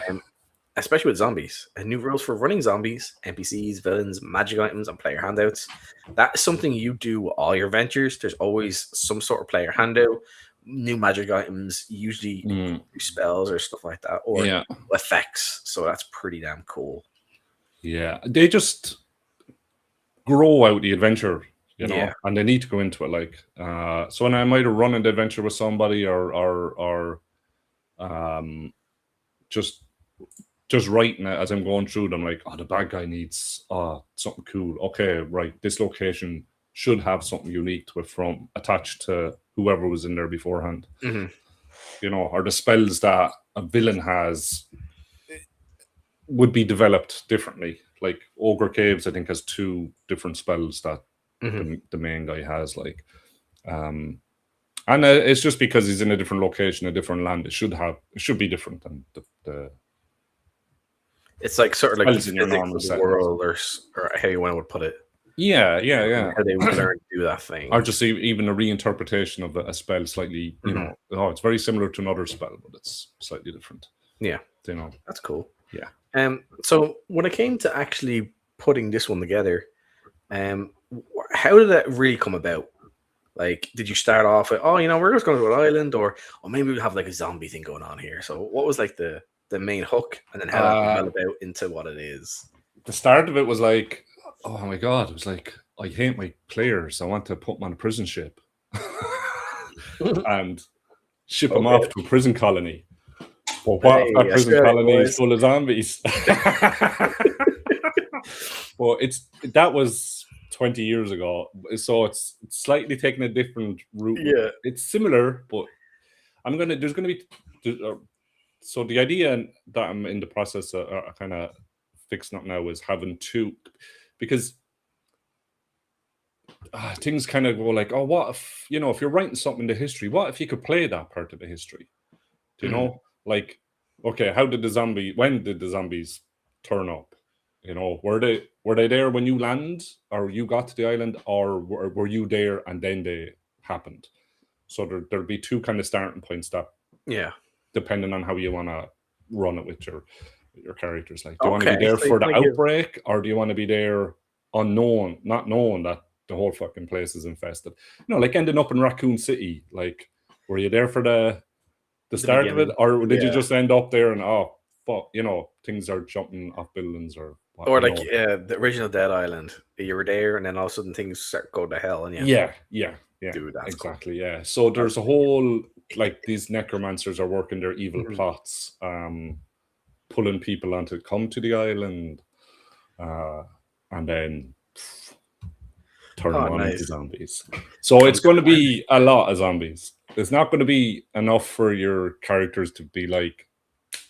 Especially with zombies. New rules for running zombies, NPCs, villains, magic items, and player handouts. That is something you do with all your ventures. There's always some sort of player handout, new magic items, usually spells or stuff like that, or effects. So that's pretty damn cool. Yeah. They just grow out the adventure. And they need to go into it, like so when I'm either running the adventure with somebody or just writing it as I'm going through them, like, the bad guy needs something cool. Okay, right, this location should have something unique to it from attached to whoever was in there beforehand. Or the spells that a villain has would be developed differently. Like Ogre Caves, I think, has 2 different spells that the main guy has, like, and it's just because he's in a different location, a different land. It should be different than the. It's like sort of like the in your normal world, or how you want to put it. Yeah. How they would learn to do that thing, or just even a reinterpretation of a spell slightly. It's very similar to another spell, but it's slightly different. Yeah, that's cool. Yeah. So when it came to actually putting this one together, how did that really come about? Like, did you start off with, we're just going to an island, or maybe we have like a zombie thing going on here? So what was like the main hook, and then how that developed out into what it is? The start of it was like, oh my god, it was like, I hate my players. I want to put them on a prison ship and ship them off to a prison colony. Well, what if that prison colony is full of zombies? Well, that was 20 years ago, so it's slightly taking a different route. Yeah, it's similar, but there's gonna be. So the idea that I'm in the process of kind of fixing up now is having 2, because things kind of go like, oh, what if, if you're writing something in the history, what if you could play that part of the history? Do you know? Like, okay, when did the zombies turn up? Were they there when you land, or you got to the island, or were you there and then they happened? So there'll be two kind of starting points that, depending on how you want to run it with your characters. Like, do you want to be there for the outbreak, or do you want to be there unknown, not knowing that the whole fucking place is infested? You know, like ending up in Raccoon City. Like, were you there for the start of it, or did you just end up there and fuck, you know, things are jumping off buildings or what, or like the original Dead Island? You were there, and then all of a sudden things start going to hell, and yeah, dude, that's exactly cool. Yeah. So there's a whole, like, these necromancers are working their evil plots, pulling people on to come to the island, and then turn them on into zombies. So it's going to be a lot of zombies. It's not going to be enough for your characters to be like,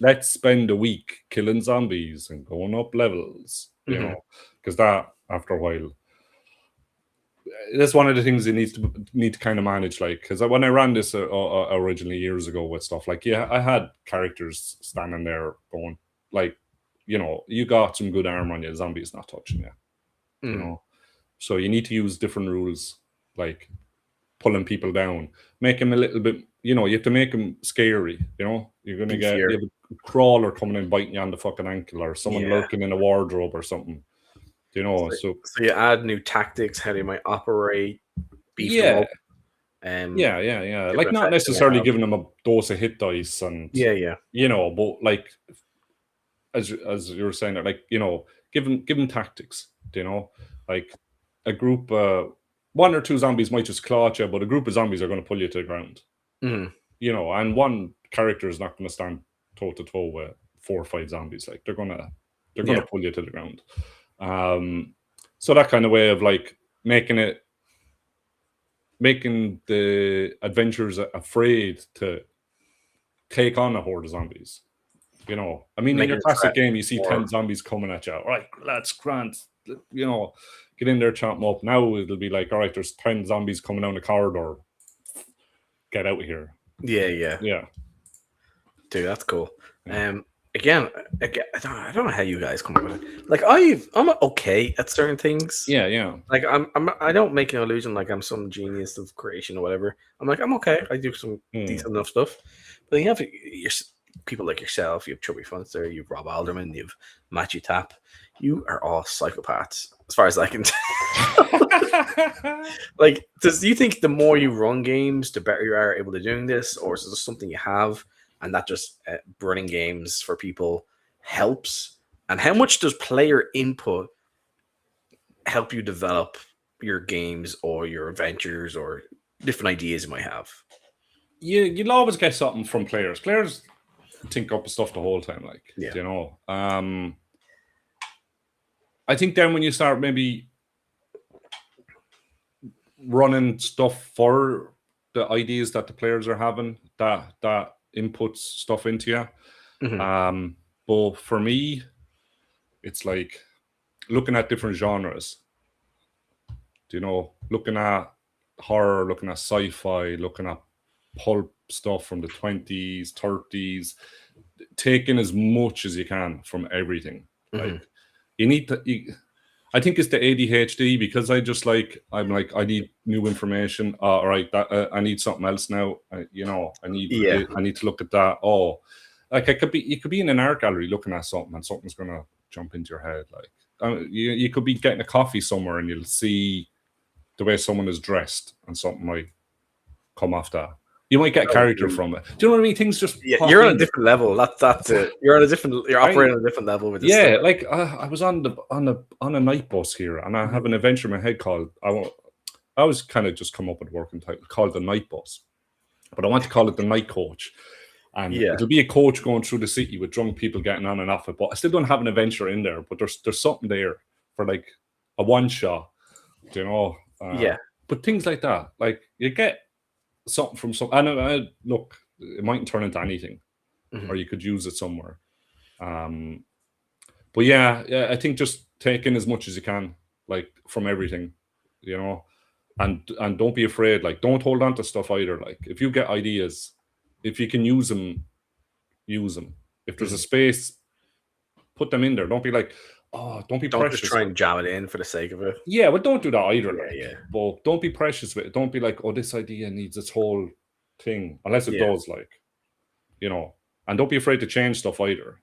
let's spend a week killing zombies and going up levels, you know, because that, after a while, that's one of the things you need to kind of manage. Like, because when I ran this originally years ago with stuff, like, I had characters standing there going, like, you know, you got some good armor on you, zombie's not touching you, you know. So you need to use different rules, like pulling people down, make them a little bit, you know, you have to make them scary, you know. You're going to get a crawler coming and biting you on the fucking ankle, or someone lurking in a wardrobe or something, you know. So you add new tactics, how they might operate, beef them up. Like, not necessarily giving them a dose of hit dice and you know, but like, as you were saying, like, you know, give them tactics, you know. Like, a group, one or two zombies might just claw at you, but a group of zombies are going to pull you to the ground. You know, and one character is not going to stand toe to toe with 4 or 5 zombies. Like, they're gonna pull you to the ground. So that kind of way of like making the adventurers afraid to take on a horde of zombies. You know, I mean, in your classic game, you see 10 zombies coming at you. All right, let's grant, you know, get in there, chomp them up. Now it'll be like, all right, there's 10 zombies coming down the corridor. Get out of here. Yeah. Dude, that's cool. Again, I don't know how you guys come up with it. Like, I'm okay at certain things. Yeah. Like, I don't make an illusion like I'm some genius of creation or whatever. I'm like, I'm okay. I do some decent enough stuff. But you have people like yourself. You have Chubby Funster. You have Rob Alderman. You have Matthew Tapp. You are all psychopaths, as far as I can tell. Like, do you think the more you run games, the better you are able to doing this, or is this something you have and that just running games for people helps? And how much does player input help you develop your games or your adventures or different ideas you might have? You'll always get something from players. Players think up stuff the whole time, like, you know. I think then when you start maybe running stuff for the ideas that the players are having, that inputs stuff into you. But for me, it's like looking at different genres. You know, looking at horror, looking at sci-fi, looking at pulp stuff from the 20s, 30s, taking as much as you can from everything. Like, you need to. I think it's the ADHD, because I'm like, I need new information. All right, I need something else now. You know, I need to look at that. Oh, like, you could be in an art gallery looking at something, and something's gonna jump into your head. Like, you could be getting a coffee somewhere, and you'll see the way someone is dressed, and something might come off that. You might get a character from it. Do you know what I mean? Things just you're on a different level. That's it. You're operating on a different level with this. Yeah, stuff. Like, I was on a night bus here, and I have an adventure in my head called I was kind of just come up with a working title called the Night Bus, but I want to call it the Night Coach. And it'll be a coach going through the city with drunk people getting on and off it. But I still don't have an adventure in there. But there's something there for like a one shot, you know. But things like that, like, you get something from some. And look, it mightn't turn into anything, or you could use it somewhere. But yeah, I think just taking as much as you can, like, from everything, you know, and don't be afraid. Like, don't hold on to stuff either. Like, if you get ideas, if you can use them, use them. If there's a space, put them in there. Don't be like, don't be Don't precious. just try and jam it in for the sake of it. Yeah, but don't do that either. Yeah, yeah. But don't be precious with it. Don't be like, oh, this idea needs its whole thing, unless it does, like, and don't be afraid to change stuff either,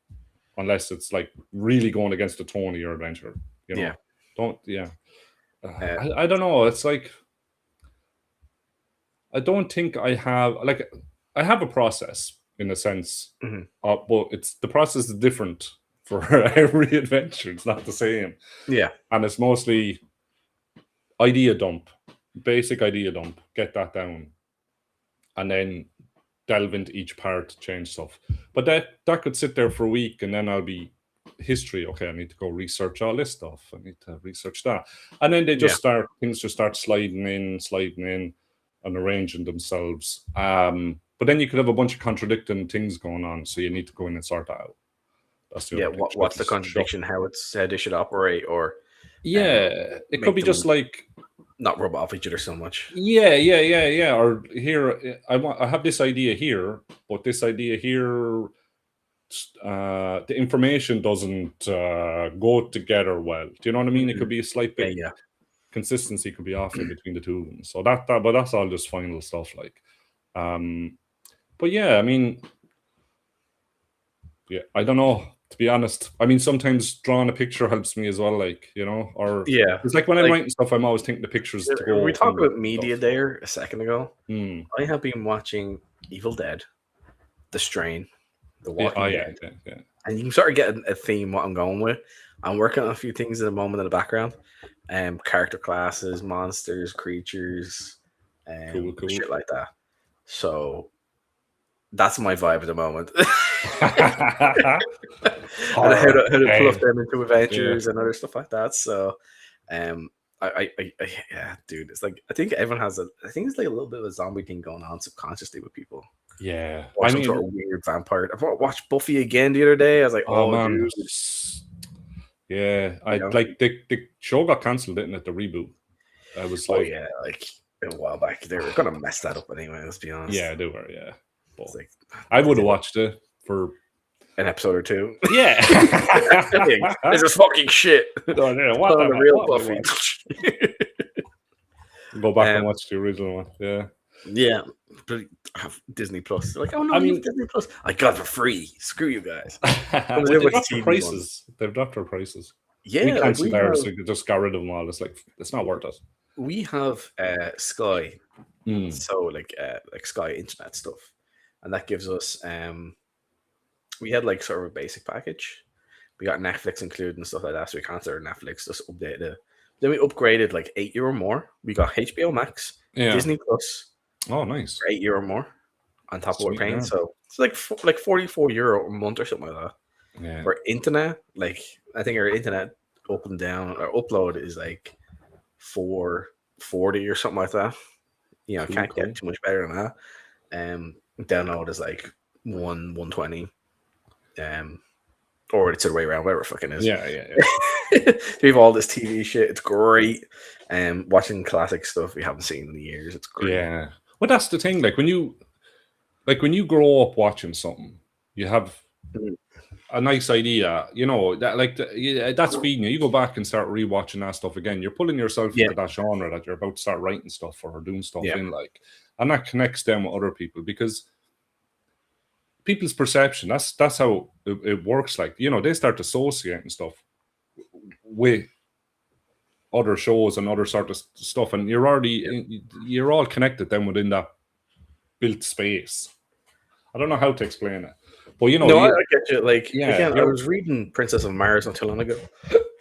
unless it's like really going against the tone of your adventure. Yeah. Don't. Yeah. I don't know. It's like, I don't think I have a process in a sense, but the process is different for every adventure. It's not the same. Yeah. And it's mostly idea dump, basic idea dump, get that down, and then delve into each part, change stuff. But that could sit there for a week, and then I'll be history. Okay, I need to go research all this stuff. I need to research that. And then things just start sliding in, and arranging themselves. But then you could have a bunch of contradicting things going on, so you need to go in and sort that out. That's the what's the contradiction? How they should operate, or it could be just like not rub off each other so much. Yeah. Or here, I have this idea here, but this idea here, the information doesn't go together well. Do you know what I mean? It could be a slight bit. Yeah. Consistency could be off in between the two of them. So but that's all just final stuff. Like, but yeah, I mean, yeah, I don't know. To be honest, I mean, sometimes drawing a picture helps me as well. Like, or it's like when I'm writing stuff, I'm always thinking the pictures. We talked about media there a second ago. I have been watching Evil Dead, The Strain, The Walking Dead. Yeah. And you can sort of get a theme what I'm going with. I'm working on a few things at the moment in the background. Character classes, monsters, creatures, cool. shit like that. So that's my vibe at the moment. And how to fluff them into adventures and other stuff like that. So, yeah, dude, it's like I think everyone has I think it's like a little bit of a zombie thing going on subconsciously with people. Yeah, or some sort of weird vampire. I watched Buffy again the other day. I was like, oh man. Dude. Yeah, like the show got cancelled, didn't it? The reboot. I was like, like a while back. They were gonna mess that up anyway. Let's be honest. Yeah, they were. Yeah, but like, I would have watched it for an episode or two. Yeah, this is fucking shit. What the real Buffy? Go back and watch the original one. Yeah. Yeah, but Disney Plus. They're like, oh no, I mean Disney Plus. I got it for free. Screw you guys. They've dropped their prices. They've dropped their prices. Yeah, we cancelled ours, so we just got rid of them all. It's like it's not worth it. We have Sky, so like Sky Internet stuff, and that gives us we had like sort of a basic package. We got Netflix included and stuff like that, so we canceled our Netflix, just updated it. Then we upgraded like €8 more. We got HBO Max, Disney Plus. Oh, nice. For €8 more on top of what we're paying. So it's like €44 a month or something like that. Yeah. For internet, like I think our internet up and down, our upload is like $4.40 or something like that. Can't get too much better than that. Download is like $120. Or it's the way around, whatever it fucking is. Yeah. We have all this TV shit. It's great. Watching classic stuff we haven't seen in years. It's great. Yeah. Well, that's the thing. Like when you grow up watching something, you have a nice idea. That that's feeding you. You go back and start rewatching that stuff again. You're pulling yourself into that genre that you're about to start writing stuff or doing stuff in, and that connects them with other people because people's perception. That's how it works. Like they start associating stuff with other shows and other sort of stuff, and you're all connected then within that built space. I don't know how to explain it, but I get you. Like again, I was reading Princess of Mars not too long ago.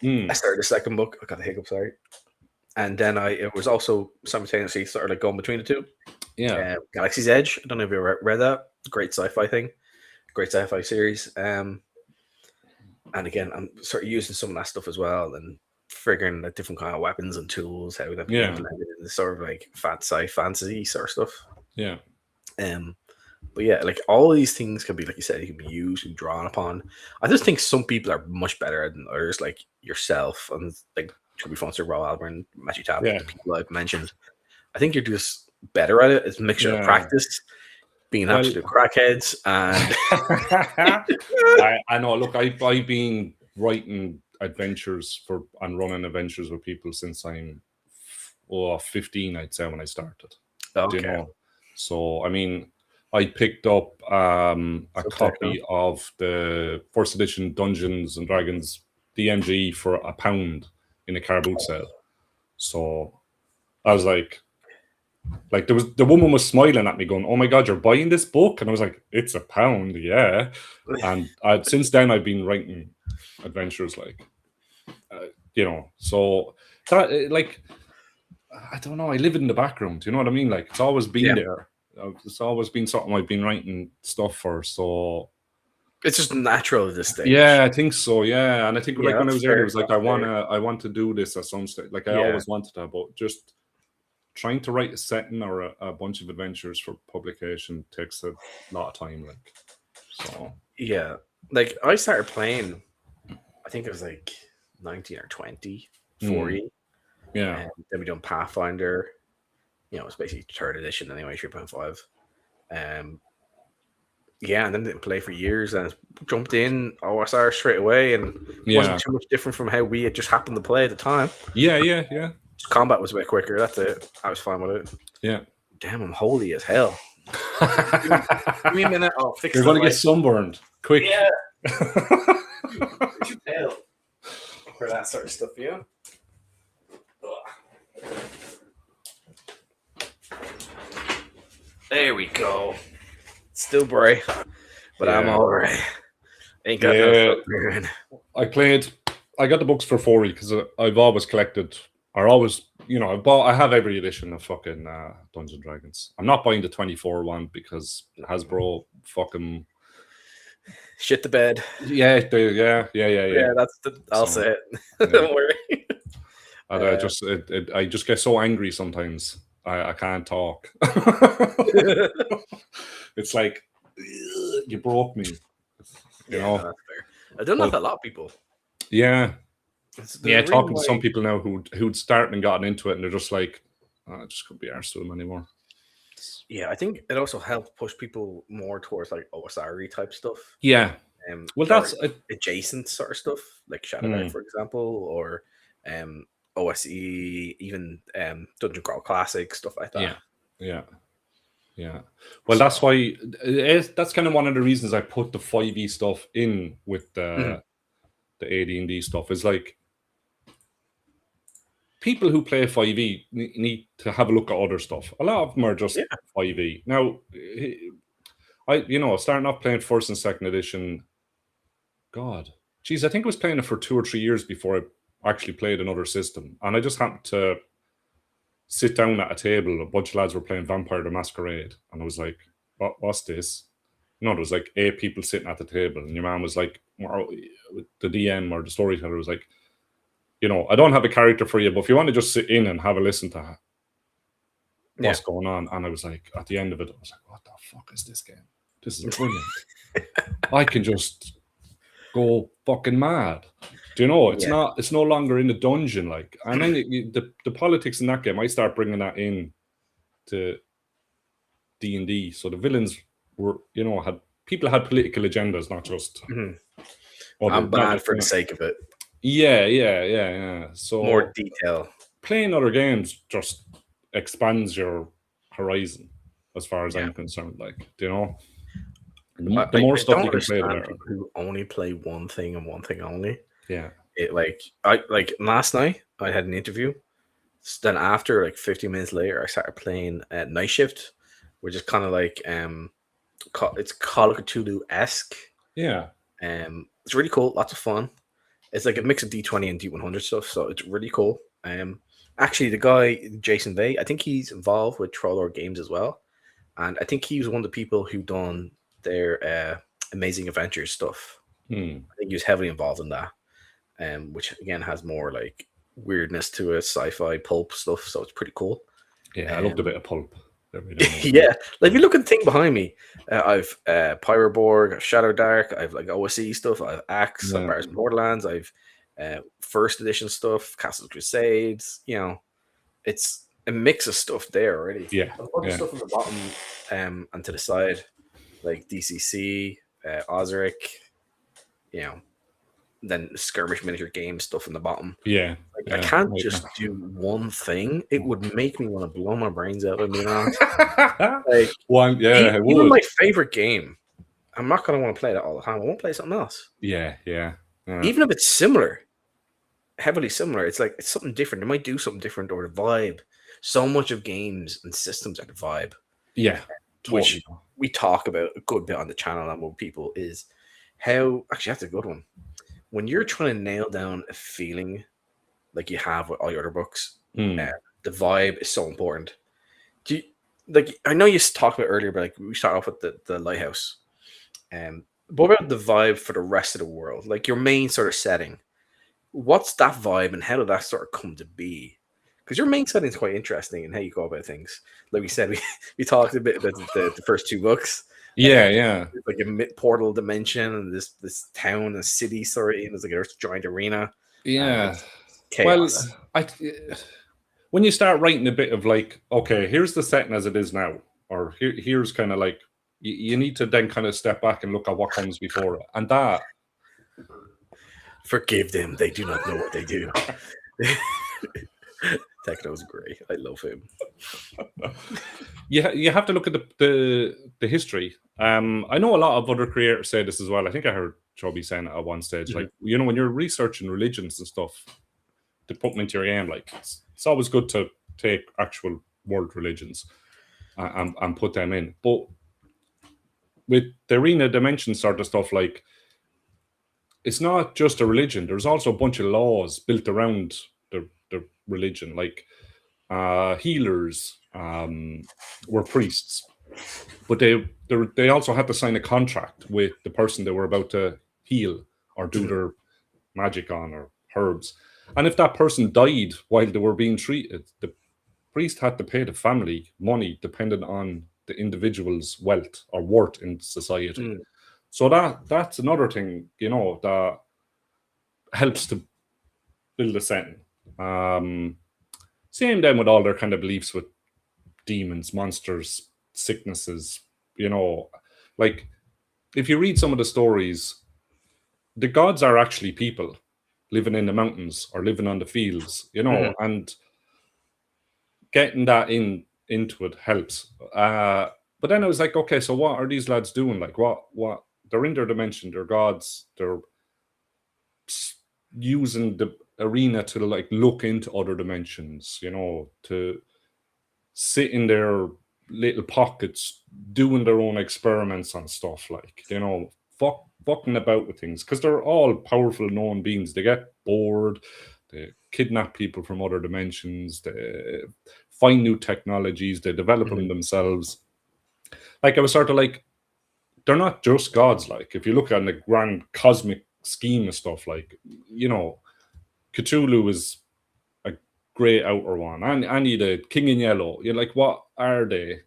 I started the second book. I got a hiccup, sorry. And then it was also simultaneously sort of like going between the two. Yeah, Galaxy's Edge. I don't know if you ever read that. Great sci-fi thing. Great sci-fi series. And again, I'm sort of using some of that stuff as well and figuring the different kind of weapons and tools, how they've been implemented in the sort of like fantasy sort of stuff. Yeah. But yeah, like all of these things can be, like you said, you can be used and drawn upon. I just think some people are much better than others, like yourself and like Chubby Fonster, Rob Alburn, Matthew Tapp, the people I've mentioned. I think you're just better at it. It's a mixture of practice, being absolute crackheads, and I know. Look, I've been writing adventures and running adventures with people since I'm 15, I'd say, when I started. Okay. You know? So, I mean, I picked up a copy of the first edition Dungeons and Dragons DMG for £1 in a car boot sale. So I was like the woman was smiling at me going, "Oh my God, you're buying this book?" And I was like, "It's £1, yeah." And since then I've been writing adventures, you know, so that, like, I don't know, I live in the background, you know what I mean? Like, it's always been there. It's always been something I've been writing stuff for, so it's just natural at this stage. Yeah, I think so. Yeah, and I think like when I was there, it was like I want to do this at some stage. Like I always wanted to, but just trying to write a setting or a bunch of adventures for publication takes a lot of time. Like, so yeah, like I started playing, I think it was like 19 or 20, 40. Yeah, and then we done Pathfinder. You know, it's basically 3rd edition anyway, 3.5. Yeah, and then didn't play for years, and jumped in OSR straight away, and wasn't too much different from how we had just happened to play at the time. Yeah. Just combat was a bit quicker. That's it. I was fine with it. Yeah. Damn, I'm holy as hell. Give me a minute. I'll fix. You're gonna get sunburned quick. Yeah. Too pale for that sort of stuff, yeah. There we go. Still bright, but I'm all right. Ain't got no. I got the books for $40 because I've always collected, or always, you know, I have every edition of fucking Dungeons and Dragons. I'm not buying the 24 one because Hasbro fucking shit the bed. Yeah. I'll say it. Don't worry. I just get so angry sometimes. I can't talk. It's like, you broke me. You know, that's fair. I don't know if a lot of people. Yeah. Talking to some people now who'd started and gotten into it, and they're just like, I just couldn't be arsed with them anymore. Yeah, I think it also helped push people more towards like OSR type stuff. Yeah. Well, that's adjacent sort of stuff, like Shadowdark, for example, or OSE, even Dungeon Crawl Classic, stuff like that. Yeah. Well, that's why that's kind of one of the reasons I put the 5e stuff in with the AD&D stuff. Is like, people who play 5e need to have a look at other stuff. A lot of them are just 5e. Now, starting off playing 1st and 2nd edition, I think I was playing it for 2 or 3 years before I actually played another system. And I just happened to sit down at a table. A bunch of lads were playing Vampire the Masquerade. And I was like, what's this? There was like 8 people sitting at the table. And your man was like, the DM or the storyteller was like, I don't have a character for you, but if you want to just sit in and have a listen to what's going on. And I was like, at the end of it, I was like, what the fuck is this game? This is brilliant. I can just go fucking mad. Do you know? It's no longer in the dungeon, like. And then the politics in that game, I start bringing that in to D&D. So the villains were, had political agendas, not just. I'm bad for the sake of it. Yeah. So more detail. Playing other games just expands your horizon, as far as I'm concerned. Like, the more stuff you can play, the better. Who only play one thing and one thing only. Yeah. Last night I had an interview. Then after 15 minutes later, I started playing Night Shift, which is kind of like it's Call of Cthulhu-esque. Yeah. It's really cool. Lots of fun. It's like a mix of D20 and D100 stuff, so it's really cool. Actually, the guy Jason Bay, I think he's involved with Trollor Games as well, and I think he was one of the people who done their Amazing Adventures stuff. I think he was heavily involved in that, which again has more like weirdness to it, sci-fi pulp stuff. So it's pretty cool. Yeah, I loved a bit of pulp. Yeah, like if you look at the thing behind me, I've Pyroborg, I've Shadowdark, I've like OSE stuff, I've Axe, I've Bars and Borderlands, I've 1st edition stuff, Castle Crusades. It's a mix of stuff there already. Yeah, a bunch of stuff on the bottom and to the side, like DCC, Osric. then skirmish miniature game stuff in the bottom. Yeah, I can't just do one thing. It would make me want to blow my brains out. I'm being honest. Like even my favorite game, I'm not going to want to play that all the time. I won't play something else. Yeah. Even if it's similar, heavily similar, it's like it's something different. It might do something different, or the vibe. So much of games and systems are the vibe. Yeah, totally. Which we talk about a good bit on the channel and with people is how actually that's a good one. When you're trying to nail down a feeling like you have with all your other books, the vibe is so important. I know you talked about earlier, but like we start off with the lighthouse. What about the vibe for the rest of the world? Like your main sort of setting. What's that vibe and how did that sort of come to be? Because your main setting is quite interesting and how you go about things. Like we said, we talked a bit about the first two books. Yeah. It's like a portal dimension and this town and city sort of, and it's like a giant arena. Yeah. Chaos. Well, when you start writing a bit of like, okay, here's the setting as it is now, or here's kind of like, you need to then kind of step back and look at what comes before it. And that... Forgive them. They do not know what they do. Techno's great. I love him. You have to look at the history. I know a lot of other creators say this as well. I think I heard Chubby saying it at one stage. Like, when you're researching religions and stuff to put them into your game, like it's always good to take actual world religions and put them in. But with the arena dimension sort of stuff, like it's not just a religion. There's also a bunch of laws built around the religion, like healers were priests, but they also had to sign a contract with the person they were about to heal or do their magic on or herbs. And if that person died while they were being treated, the priest had to pay the family money dependent on the individual's wealth or worth in society. So that's another thing, that helps to build a setting. Same then with all their kind of beliefs with demons, monsters, sicknesses, like if you read some of the stories, the gods are actually people living in the mountains or living on the fields, and getting that into it helps. But then I was like, okay, so what are these lads doing? Like what they're in their dimension, they're gods, they're using the arena to like look into other dimensions, to sit in their little pockets doing their own experiments on stuff, like, fucking about with things, because they're all powerful known beings. They get bored, they kidnap people from other dimensions, they find new technologies, they develop them themselves. Like, I was sort of like, they're not just gods. Like, if you look at the grand cosmic scheme of stuff, like, Cthulhu is a great outer one, and the King in Yellow. You're like, what are they?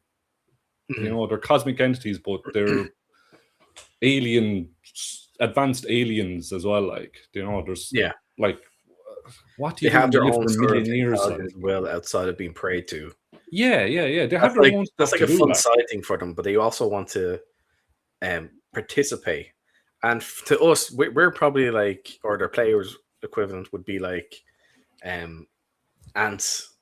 They're cosmic entities, but they're advanced aliens as well. Like, there's like, what do you they have their own for a million years as well outside of being preyed to. Yeah. They have their own. That's like a fun side thing for them, but they also want to participate. And to us, we're probably like, or their players' equivalent would be like ants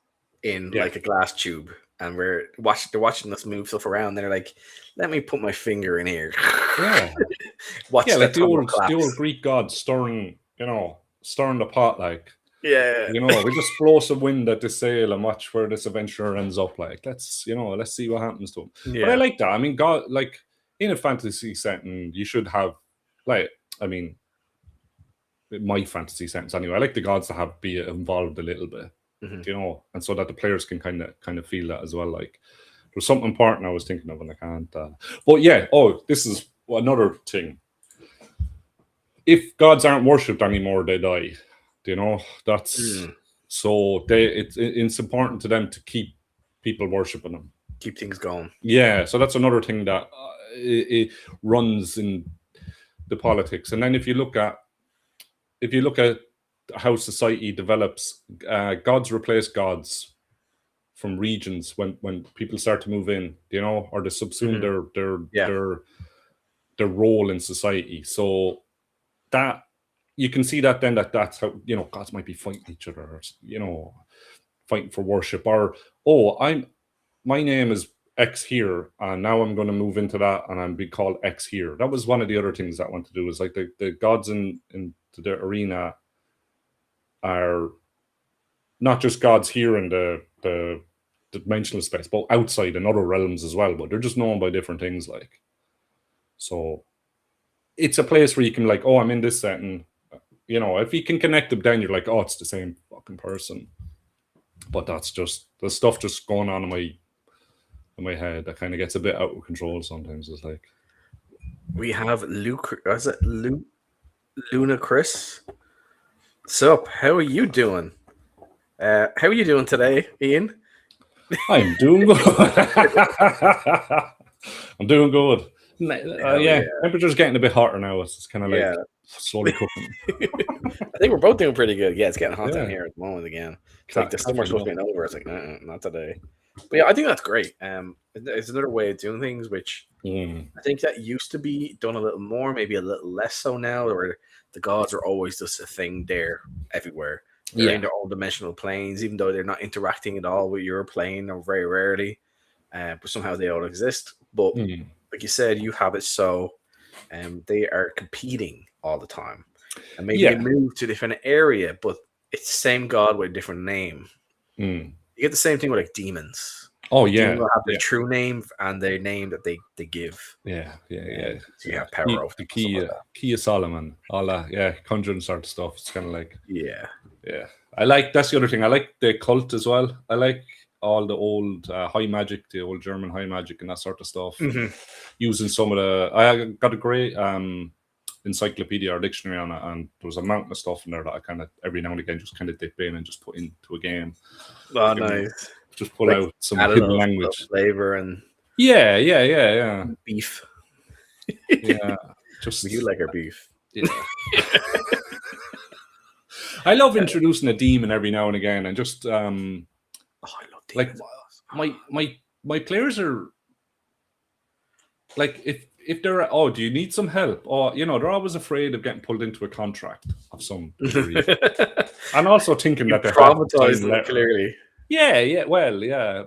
in like a glass tube, and they're watching us move stuff around. They're like, let me put my finger in here. Yeah. Watch like the old Greek gods stirring the pot, like. Yeah. We just blow some wind at the sail and watch where this adventure ends up. Like, let's see what happens to him. Yeah. But I like that. I mean, God, like in a fantasy setting, you should have, like, I mean, my fantasy settings anyway, I like the gods to be involved a little bit, and so that the players can kind of feel that as well. Like, there's something important I was thinking of and I can't. But yeah, this is another thing. If gods aren't worshipped anymore, they die. That's so it's important to them to keep people worshiping them, keep things going. Yeah, so that's another thing that it runs in the politics. And then if you look at how society develops, gods replace gods from regions when people start to move in, or they subsume their role in society. So that you can see that then that's how, you know, gods might be fighting each other, or, you know, fighting for worship, or my name is X here, and now I'm going to move into that, and I'm be called X here. That was one of the other things that I want to do, is like the gods in the arena are not just gods here in the dimensional space, but outside in other realms as well. But they're just known by different things, like. So it's a place where you can, like, oh, I'm in this setting. You know, if you can connect them, then you're like, oh, it's the same fucking person. But that's just the stuff just going on in my head that kind of gets a bit out of control sometimes. It's like, we have Luke. Is it Luna Chris? Sup? How are you doing? How are you doing today, Ian? I'm doing good. I'm doing good. Yeah, temperature's getting a bit hotter now. It's kind of like slowly cooking. I think we're both doing pretty good. Yeah, it's getting hot down here at the moment again. It's like the summer's supposed to be over. It's like, not today. But yeah, I think that's great. It's another way of doing things, which I think that used to be done a little more, maybe a little less so now, where the gods are always just a thing there everywhere. They're in their own dimensional planes, even though they're not interacting at all with your plane, or very rarely. But somehow they all exist. But like you said, you have it so they are competing all the time. And maybe they move to a different area, but it's the same god with a different name. You get the same thing with like demons. Oh yeah, demons have their true name and their name that they give. Yeah. So you have power over the key of Solomon, all that. Conjuring sort of stuff. It's kind of like yeah. I like, that's the other thing. I like the cult as well. I like all the old high magic, the old German high magic and that sort of stuff. Using some of I got a great encyclopedia or dictionary on it, and there was a mountain of stuff in there that I kind of every now and again just kind of dip in and just put into a game. Oh, nice. Just pull out some hidden language flavor and beef. Just you like our beef. Yeah. I love introducing a demon every now and again, and just I love demons. Like my players are like, if they're do you need some help, or you know, they're always afraid of getting pulled into a contract of some degree. And also thinking that they're traumatized them clearly.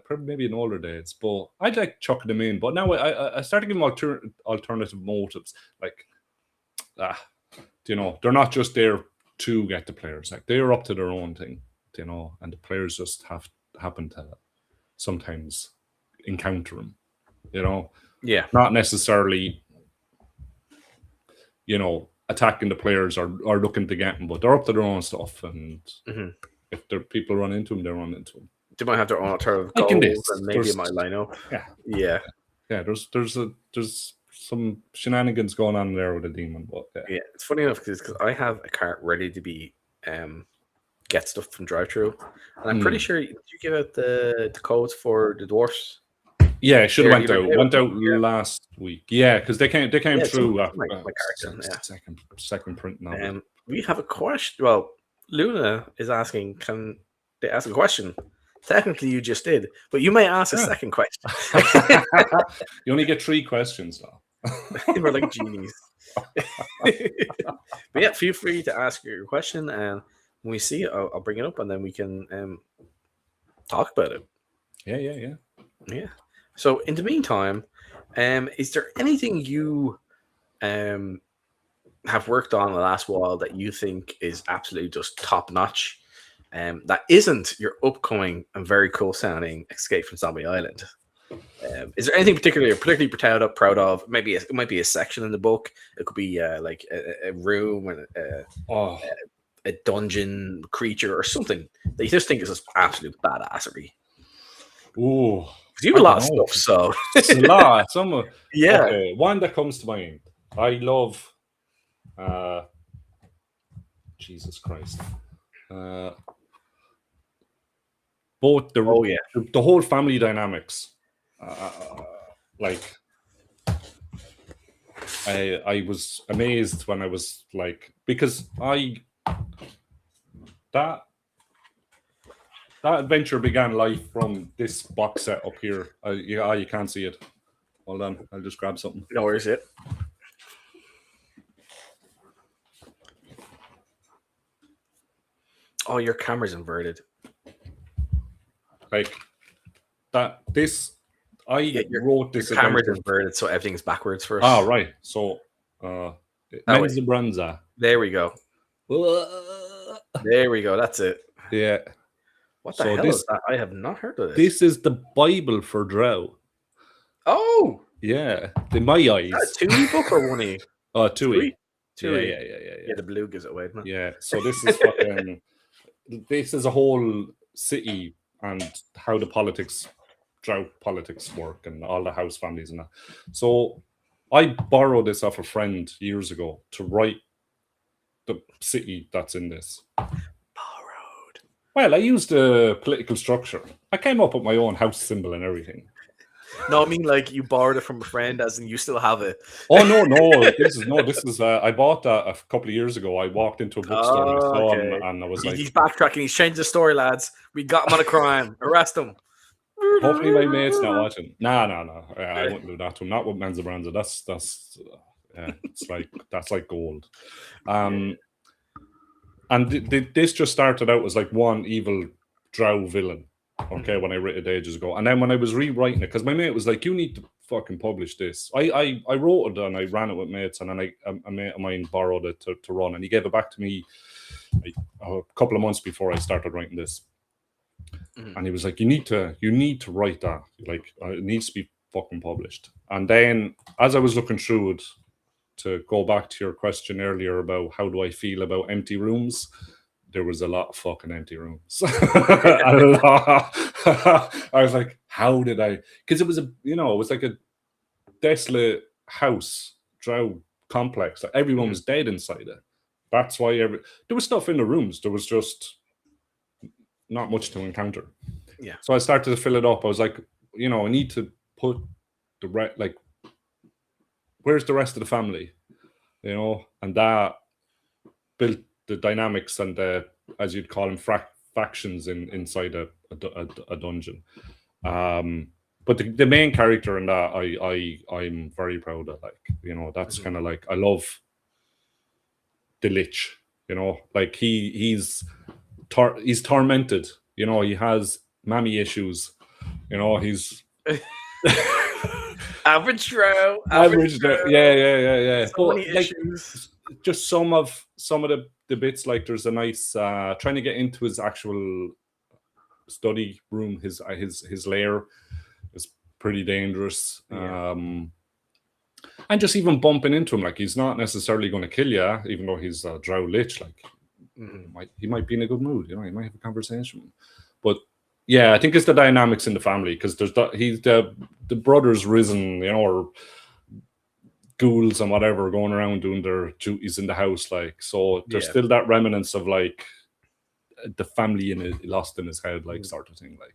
Probably maybe in older days, but I'd like chucking them in. But now I started giving them alternative motives, like you know, they're not just there to get the players, like they're up to their own thing, you know, and the players just happen to sometimes encounter them, you know. Not necessarily, you know, attacking the players or looking to get them, but they're up to their own stuff, and if there people run into them, they run into them. They might have their own alternative goals, and maybe it might line up. There's some shenanigans going on there with a demon, but it's funny enough because I have a cart ready to be get stuff from drive-through, and I'm pretty sure you give out the codes for the dwarfs. Yeah, it should have went out last week. Yeah, because they came through second print now. We have a question. Well, Luna is asking, can they ask a question? Technically, you just did, but you may ask a second question. You only get 3 questions now. We're like genies. But yeah, feel free to ask your question, and when we see it, I'll bring it up, and then we can talk about it. Yeah. So in the meantime, is there anything you have worked on the last while that you think is absolutely just top notch, that isn't your upcoming and very cool sounding Escape from Zombie Island? Is there anything particularly proud of? Maybe it might be a section in the book. It could be like a room and a dungeon creature or something that you just think is just absolute badassery. Ooh. You have a lot of stuff, so it's a lot. Okay, one that comes to mind. I love Jesus Christ. Both the whole family dynamics. Like I was amazed when I was like, because that adventure began life from this box set up here. You can't see it. Hold on, I'll just grab something. No, where is it? Oh, your camera's inverted. Like that. I wrote this Your camera's adventure. inverted, so everything's backwards first. Ah, right. So, men's Branza. There we go. There we go. That's it. Yeah. What the hell is that? I have not heard of this. This is the Bible for Drow. Oh, yeah. In my eyes. Is that a 2E book or 1E? Oh, 2E. 2E. Yeah. The blue gives it away, doesn't it? Yeah. So this is fucking. This is a whole city and how the Drow politics work and all the house families and that. So I borrowed this off a friend years ago to write the city that's in this. Borrowed. Well, I used the political structure. I came up with my own house symbol and everything. No, I mean like you borrowed it from a friend, as in you still have it. Oh no! This is. I bought that a couple of years ago. I walked into a bookstore and I saw him, and I was like, "He's backtracking. He's changed the story, lads. We got him on a crime. Arrest him." Hopefully, my mate's not watching. No. I wouldn't do that to him. Not with Menza Branza. That's it's like that's like gold. And this just started out as like one evil Drow villain. Okay, when I wrote it ages ago, and then when I was rewriting it, because my mate was like, "You need to fucking publish this." I wrote it and I ran it with mates, and then a mate of mine borrowed it to run, and he gave it back to me a couple of months before I started writing this. And he was like, "You need to write that. Like, it needs to be fucking published." And then, as I was looking through it, to go back to your question earlier about how do I feel about empty rooms. There was a lot of fucking empty rooms. A lot. I was like, how did I? Because it was it was like a desolate house, Drow complex. Like everyone was dead inside it. That's why there was stuff in the rooms. There was just not much to encounter. Yeah. So I started to fill it up. I was like, I need to put where's the rest of the family? And that built the dynamics and the, as you'd call them, factions inside a dungeon. But the main character in that, I'm very proud of. Like, that's kind of like, I love the Lich. Like he's tormented. He has mammy issues. He's average Drow. Average Drow. Yeah. So many issues. Just some of the bits, like there's a nice trying to get into his actual study room, his lair is pretty dangerous. Yeah. And just even bumping into him, like he's not necessarily going to kill you, even though he's a Drow Lich. Like he might be in a good mood. He might have a conversation. But yeah, I think it's the dynamics in the family, because there's the brothers risen, or ghouls and whatever going around doing their duties in the house, like, so there's still that remnants of like the family lost in his head, like sort of thing, like.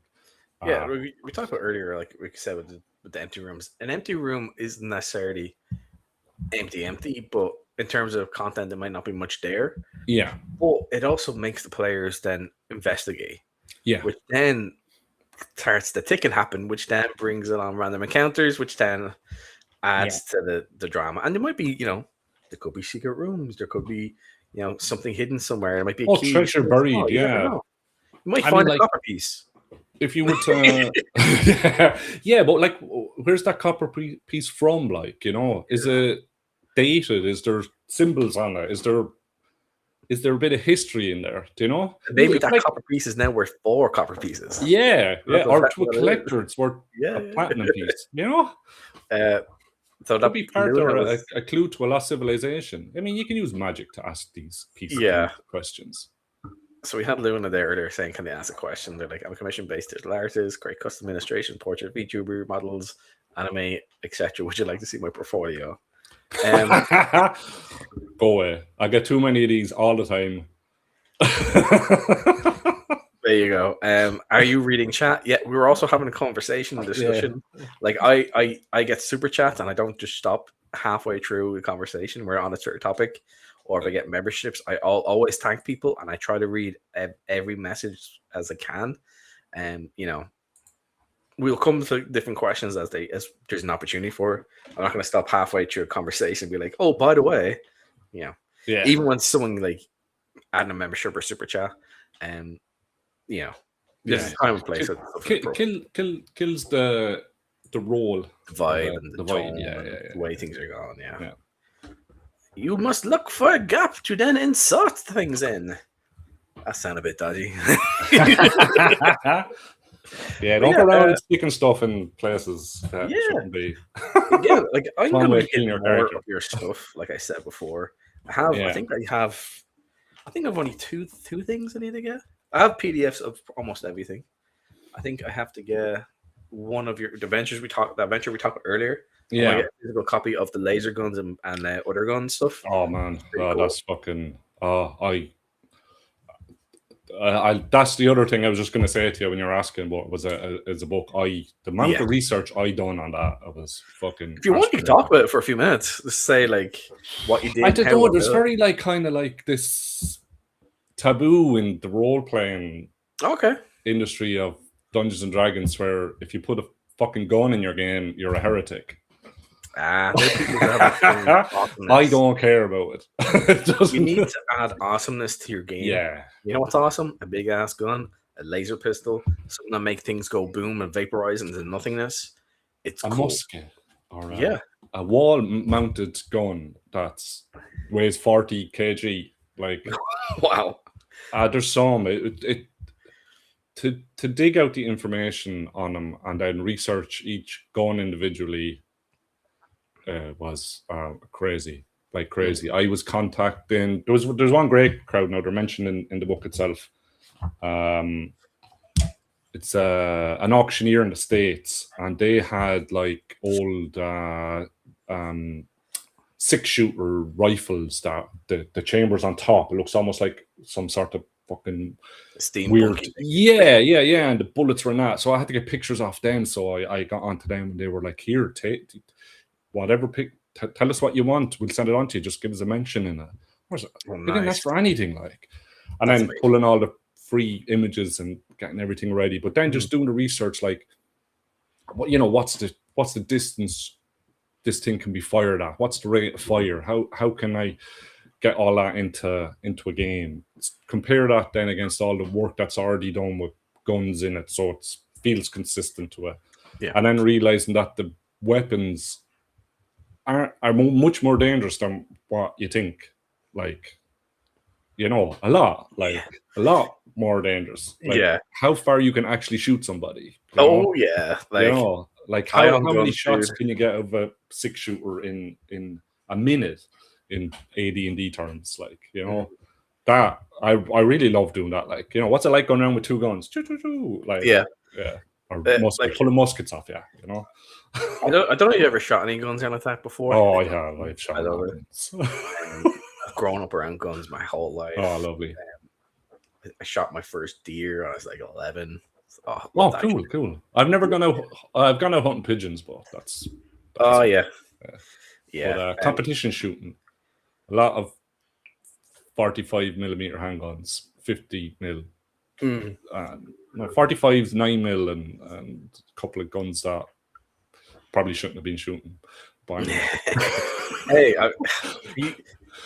Yeah, we talked about earlier, like we said with the empty rooms. An empty room isn't necessarily empty, but in terms of content, there might not be much there. Yeah, but it also makes the players then investigate. Yeah, which then starts the ticking happen, which then brings along random encounters, which then adds to the drama. And there might be, there could be secret rooms, there could be, something hidden somewhere. It might be a key, treasure buried. You might find a copper piece. If you were to, but like, where's that copper piece from? Like, is it dated? Is there symbols on it? Is there a bit of history in there? Do you know? Maybe that copper piece is now worth 4 copper pieces. Yeah. Or to a collector, it's worth a platinum piece. So that'd be part of a clue to a lost civilization. I mean, you can use magic to ask these pieces of questions. So we had Luna there earlier saying, can they ask a question? They're like, I'm a commission-based digital artist, great custom illustration, portrait, VTuber, models, anime, etc. Would you like to see my portfolio? Go away. I get too many of these all the time. There you go. Are you reading chat? Yeah, we were also having a conversation, a discussion. Yeah. Like I get super chats and I don't just stop halfway through the conversation. We're on a certain topic. Or if I get memberships, I'll always thank people and I try to read every message as I can. And we'll come to different questions as there's an opportunity for it. I'm not going to stop halfway through a conversation and be like, oh, by the way, even when someone like adding a membership or super chat, You know, there's a time and place. Kills the role, the vibe and the tone, vibe. The way things are going. Yeah. You must look for a gap to then insert things in. That sounded a bit dodgy. Don't go around sticking stuff in places that shouldn't be. Again, like I'm going to be killing getting more of your stuff. Like I said before, I think I've only two things I need to get. I have PDFs of almost everything. I think I have to get one of the adventures we talked about earlier. Yeah, I get a physical copy of the laser guns and other gun stuff. Oh man, cool. That's fucking. That's the other thing I was just going to say to you when you were asking what was a book. The amount of research I done on that, I was fucking. If you want, you can talk about it for a few minutes. Just say like what you did. I don't know. There's very kind of this taboo in the role playing industry of Dungeons and Dragons, where if you put a fucking gun in your game, you're a heretic. I don't care about it. You need to add awesomeness to your game. Yeah. You know what's awesome? A big ass gun, a laser pistol, something that make things go boom and vaporize into nothingness. It's a cool. musket or a wall mounted gun that weighs 40 kg. Like wow. There's some to dig out the information on them and then research each gun individually. Was crazy, like crazy. I was contacting. There's one great crowd now. They're mentioned in the book itself. It's an auctioneer in the States, and they had like old 6-shooter rifles that the chambers on top. It looks almost like some sort of fucking steam weird. Yeah, and the bullets were not. So I had to get pictures off them. So I got onto them, and they were like, "Here, take." Whatever, tell us what you want. We'll send it on to you. Just give us a mention in it. They didn't ask for anything, like. And then pulling all the free images and getting everything ready. But then just doing the research, like, what's the distance this thing can be fired at? What's the rate of fire? How can I get all that into a game? Compare that then against all the work that's already done with guns in it, so it feels consistent to it. Yeah. And then realizing that the weapons are much more dangerous than what you think. Like, a lot more dangerous. Like, how far you can actually shoot somebody. Like how many shots can you get of a 6-shooter in a minute in AD&D terms? Like, that I really love doing that. Like, what's it like going around with 2 guns? Like, or pulling muskets off, I don't know if you ever shot any guns on attack before. Oh, I have. I've shot guns. I've grown up around guns my whole life. Oh, lovely. I shot my first deer when I was like 11. Cool. I've never gone out. I've gone out hunting pigeons, but that's yeah. But competition shooting, a lot of 45mm handguns, 50mm. 45s, 9mm, and a couple of guns that probably shouldn't have been shooting. Hey,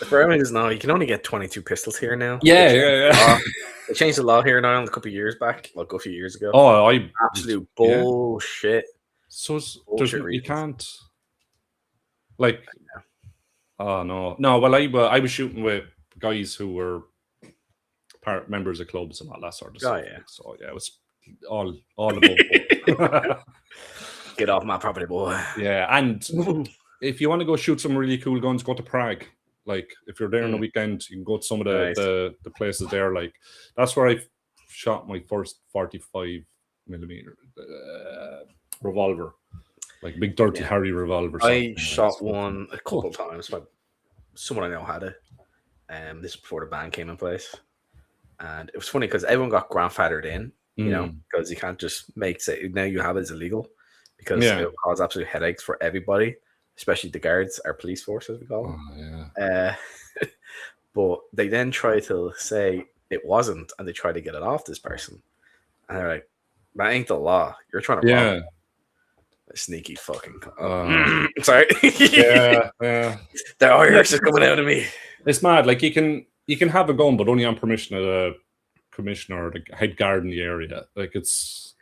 for everyone who's now, you can only get 22 pistols here now. Yeah. They changed the law here now a couple of years back, like a few years ago. Oh, absolute bullshit. So you can't, like, oh no. Well, I was shooting with guys who were members of clubs and all that sort of stuff. Yeah. So it was all above. Get off my property, boy. Yeah, and if you want to go shoot some really cool guns, go to Prague. Like, if you're there on the weekend, you can go to some of the places there. Like, that's where I shot my first 45mm revolver, like big dirty Harry revolver. I shot one a couple of times, but someone I know had it. This was before the ban came in place, and it was funny because everyone got grandfathered in, because you can't just say now you have it as illegal, because it will cause absolute headaches for everybody, especially the guards, our police force, as we call them. But they then try to say it wasn't, and they try to get it off this person, and they're like, "That ain't the law. You're trying to rob." Sneaky fucking. Sorry. Yeah. The Irish is coming out of me. It's mad. Like, you can have a gun, but only on permission of the commissioner or the head guard in the area. Like it's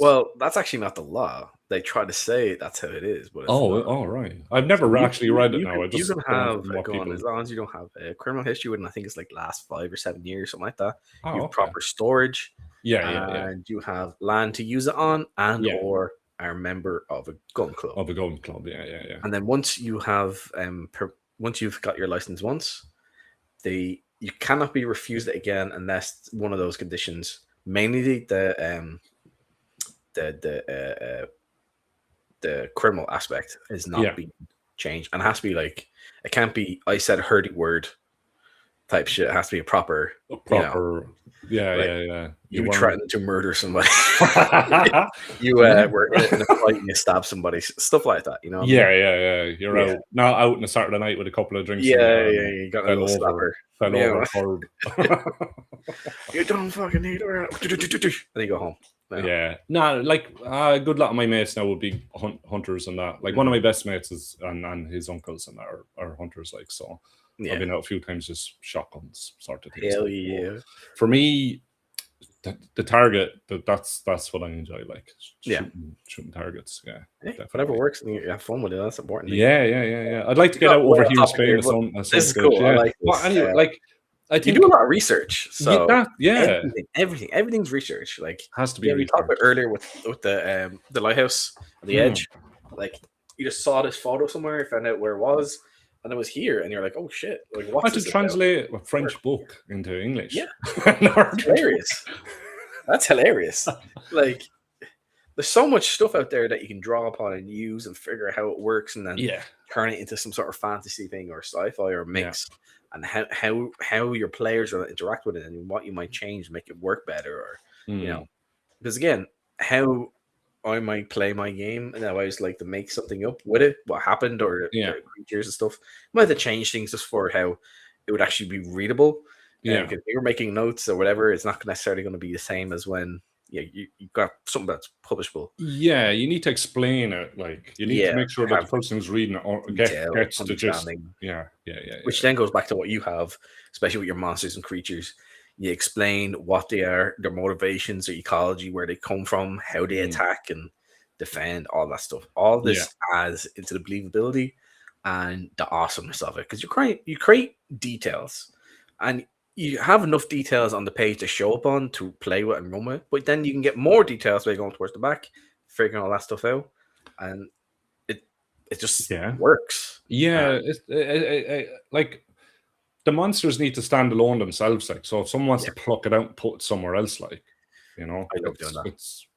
Well, that's actually not the law. They try to say that's how it is, but it's not. all right. I've never actually read it now. I You just can going have from what people. as long as you don't have a criminal history within, I think it's like last 5 or 7 years, something like that. Oh, You have okay. proper storage, Yeah. and you have land to use it on, and Yeah. or are a member of a gun club. Of a gun club, yeah. And then once you have once you've got your license once, you cannot be refused it again unless one of those conditions, mainly the criminal aspect, is not being changed, and it has to be like, it can't be I said a hurdy word type shit. It has to be a proper, yeah. You threatened to murder somebody. You were in a fight and you stabbed somebody, stuff like that. You know? Yeah. You're out on a Saturday night with a couple of drinks. You got a little slapper. Fell over. You don't fucking need her. Then you go home. Yeah. No, like a good lot of my mates now would be hunters and that. Like one of my best mates is and his uncles and that are hunters. Like so. I've been out a few times, just shotguns sort of things. Hell yeah! For me, the target, that's what I enjoy. Like shooting targets. Yeah, whatever works, and you have fun with it. That's important. Yeah. I'd like to get out over here in Spain or something. This is cool. Yeah. I like this. Well, anyway, like I think you do a lot of research. So everything's research. Like has to be. We talked about earlier with the lighthouse on the edge. Like you just saw this photo somewhere, found out where it was. And it was here, and you're like, "Oh shit!" Like, what's I had to translate a French book into English. Yeah, that's hilarious. That's hilarious. Like, there's so much stuff out there that you can draw upon and use and figure out how it works, and then turn it into some sort of fantasy thing or sci-fi or mix, and how your players will interact with it and what you might change to make it work better, or you know, because again, how I might play my game and I always like to make something up with it, what happened or the creatures and stuff. Might have to change things just for how it would actually be readable. Yeah, because you're making notes or whatever, it's not necessarily going to be the same as when you got something that's publishable. Yeah, you need to explain it. Like you need to make sure that the person who's reading it or gets the gist. Yeah. Which then goes back to what you have, especially with your monsters and creatures. You explain what they are, their motivations, their ecology, where they come from, how they attack and defend, all that stuff. All this adds into the believability and the awesomeness of it, because you create details, and you have enough details on the page to show up on, to play with and run with. But then you can get more details by going towards the back, figuring all that stuff out, and it just works. Yeah, like. The monsters need to stand alone themselves, like so. If someone wants to pluck it out and put it somewhere else, like I love doing that.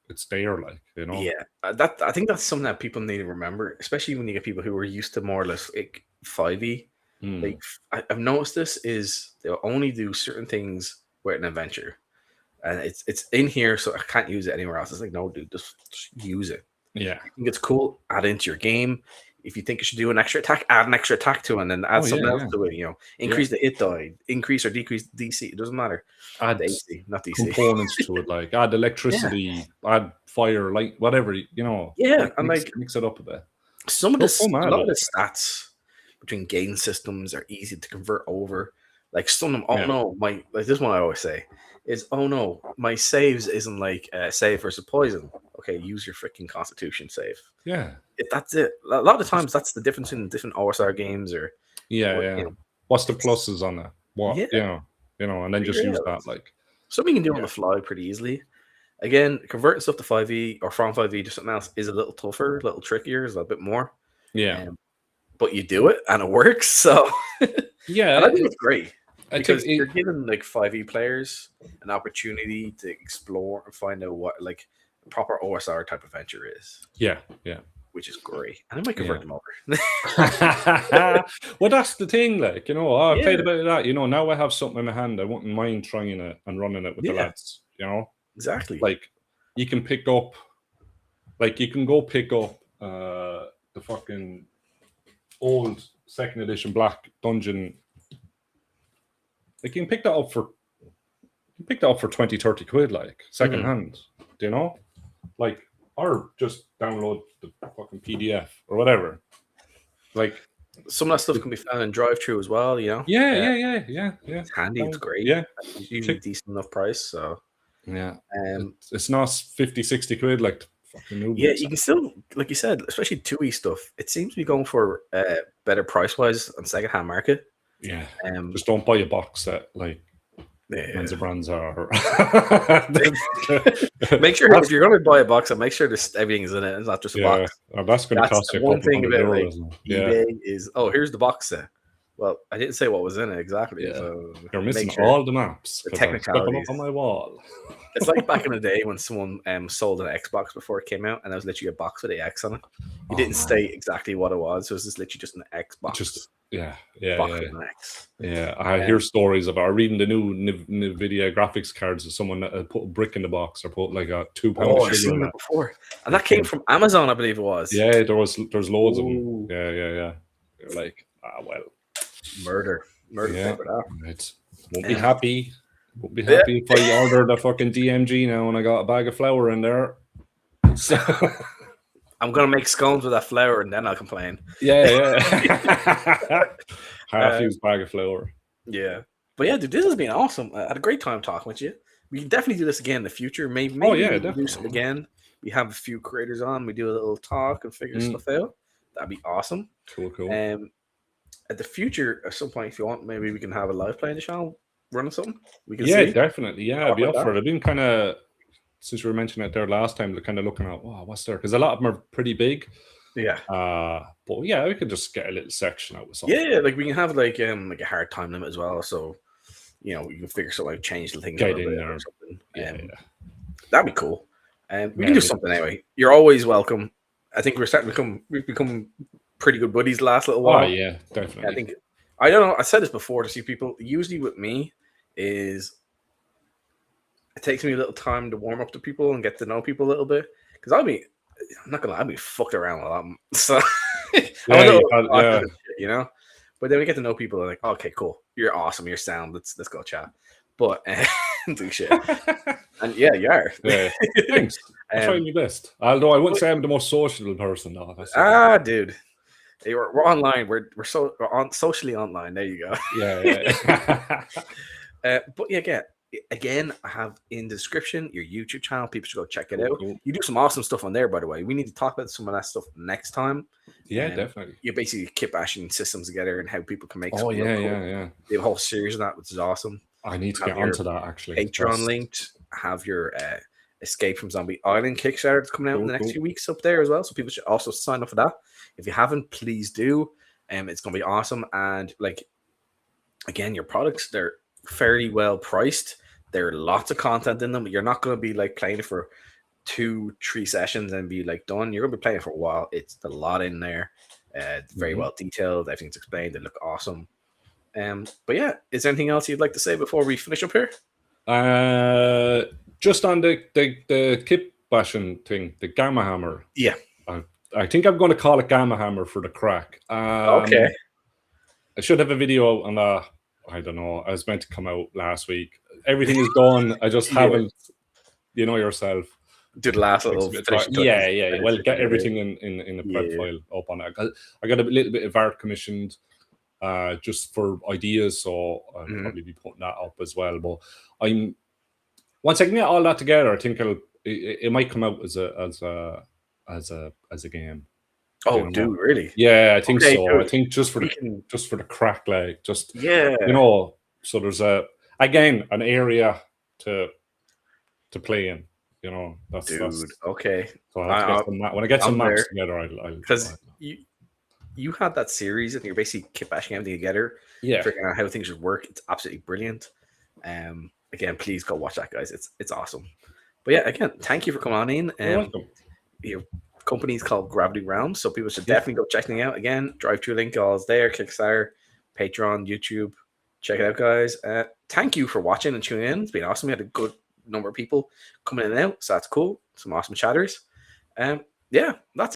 It's there, like Yeah, I think that's something that people need to remember, especially when you get people who are used to more or less like 5e. Like I've noticed this is they'll only do certain things with an adventure, and it's in here, so I can't use it anywhere else. It's like, no, dude, just use it. Yeah, I think it's cool. Add it into your game. If you think you should do an extra attack, add an extra attack to it, and then add something else to it. Increase the hit die, increase or decrease DC. It doesn't matter. Add AC, not DC. Components to it, like add electricity, add fire, light, whatever. And mix it up a bit. Some of a lot of the stats between game systems are easy to convert over. Like some of them, this one I always say is, oh no, my saves isn't like save versus poison. Okay, use your freaking Constitution save. Yeah. That's it. A lot of times that's the difference in different OSR games or what's the pluses on that? What and then just use that like something you can do on the fly pretty easily. Again, converting stuff to 5e or from 5e to something else is a little tougher, a little trickier, is a bit more. Yeah. But you do it and it works. So yeah, I think it's great. Because you're giving like 5e players an opportunity to explore and find out what like a proper OSR type adventure is. Yeah. Which is great. And I might convert them over. Well, that's the thing, like, I played a bit of that, now I have something in my hand. I wouldn't mind trying it and running it with the lads, Exactly. Like, you can pick up, like, you can go pick up the fucking old 2nd edition Black Dungeon. Like, you can pick that up for 20, 30 quid, like, second hand, like, or just download the fucking PDF or whatever. Like, Some of that stuff can be found in drive-through as well. Yeah. It's handy. It's great. Yeah, It's usually a decent enough price. So yeah. um, It's not 50, 60 quid like the fucking new yeah, books. you can still, like you said, especially 2E stuff. It seems to be going for better price-wise on second-hand market. Yeah, Um, just don't buy a box set like yeah. the brands are. Make sure if you're going to buy a box, make sure everything is in it. It's not just a Yeah, box. that's going to That's cost the you a one couple thing hundred about like euros. Yeah, eBay is, oh, here's the box set. Well, I didn't say what was in it exactly. yeah. So You're missing make sure all the maps. the 'Cause I stuck them up technicalities. on my wall. It's like back in the day when someone sold an Xbox before it came out, and there was literally a box with an X on it. You Oh, didn't man. state exactly what it was. So it was just literally just an Xbox. Just box yeah. with an X. Yeah, I hear stories about reading the new NVIDIA graphics cards of someone that put a brick in the box or put like a 2 pound Oh, of I've sugar in seen it. that before, and that came from Amazon, I believe it was. Yeah, there's loads of them. Ooh. Yeah. You're like, well, Murder yeah, paper. That. it won't be happy. Won't be happy if I ordered a fucking DMG now and I got a bag of flour in there. So, I'm gonna make scones with that flour, and then I'll complain. yeah. Half-used bag of flour. Yeah, but yeah, dude, this has been awesome. I had a great time talking with you. We can definitely do this again in the future. Maybe yeah, we can definitely. do something again. We have a few creators on. We do a little talk and figure stuff out. That'd be awesome. Cool. At the future, at some point, if you want, maybe we can have a live play in the channel, running something. We can Yeah, see. definitely. Yeah, I'd be up for it. I've been kind of, since we were mentioning it there last time, kind of looking at, what's there? Because a lot of them are pretty big. Yeah. But yeah, we could just get a little section out with something. Yeah, like we can have like a hard time limit as well. So, you can figure something out, change the things Get a little in bit there. or something. Yeah. That'd be cool. We can do something anyway. You're always welcome. I think we've become pretty good buddies the last little while. Oh yeah, definitely. I don't know. I said this before to see people. Usually with me is it takes me a little time to warm up to people and get to know people a little bit because I'm not gonna lie, I'll be fucked around a lot. So But then we get to know people and like, okay, cool, you're awesome, you're sound. Let's go chat. But do shit. And yeah, you are. Yeah, thanks. I try my best. Although I wouldn't say I'm the most sociable person. No, dude. We're online. We're socially online. There you go. Yeah. But yeah, again, I have in the description your YouTube channel. People should go check it out. Cool. You do some awesome stuff on there, by the way. We need to talk about some of that stuff next time. Yeah, definitely. You're basically kit bashing systems together and how people can make. Oh yeah. They have a whole series of that, which is awesome. I need to get onto that actually. Patreon linked. Have your Escape from Zombie Island Kickstarter that's coming out in the next few weeks up there as well. So people should also sign up for that. If you haven't, please do. It's going to be awesome. And like, again, your products, they're fairly well priced. There are lots of content in them. You're not going to be like playing it for 2-3 sessions and be like done. You're going to be playing it for a while. It's a lot in there. Very well detailed. Everything's explained. They look awesome. But yeah, is there anything else you'd like to say before we finish up here? Just on the kit bashing thing, the Gamma Hammer. Yeah. I think I'm going to call it Gamma Hammer for the crack. Okay. I should have a video on that. I don't know. I was meant to come out last week. Everything is done. I just haven't, yourself. Did last little. Yeah. Well, get everything in the prep file up on it. I got a little bit of art commissioned just for ideas, so I'll probably be putting that up as well. But once I can get all that together, I think it might come out as a game. Oh, dude, really? Yeah, I think so. Dude. I think just for the crack, like just yeah, so there's an area to play in. That's okay. So when I get some maps together, I'll because you had that series and you're basically kit bashing everything together. Yeah, figuring out how things should work. It's absolutely brilliant. Again, please go watch that, guys. It's awesome. But yeah, again, thank you for coming on in. You're welcome. Your company is called Gravity Realms, so people should definitely go checking it out. Again, drive-through link all is there. Kickstarter, Patreon, YouTube. Check it out, guys. Thank you for watching and tuning in. It's been awesome. We had a good number of people coming in and out, so that's cool. Some awesome chatters. Yeah, that's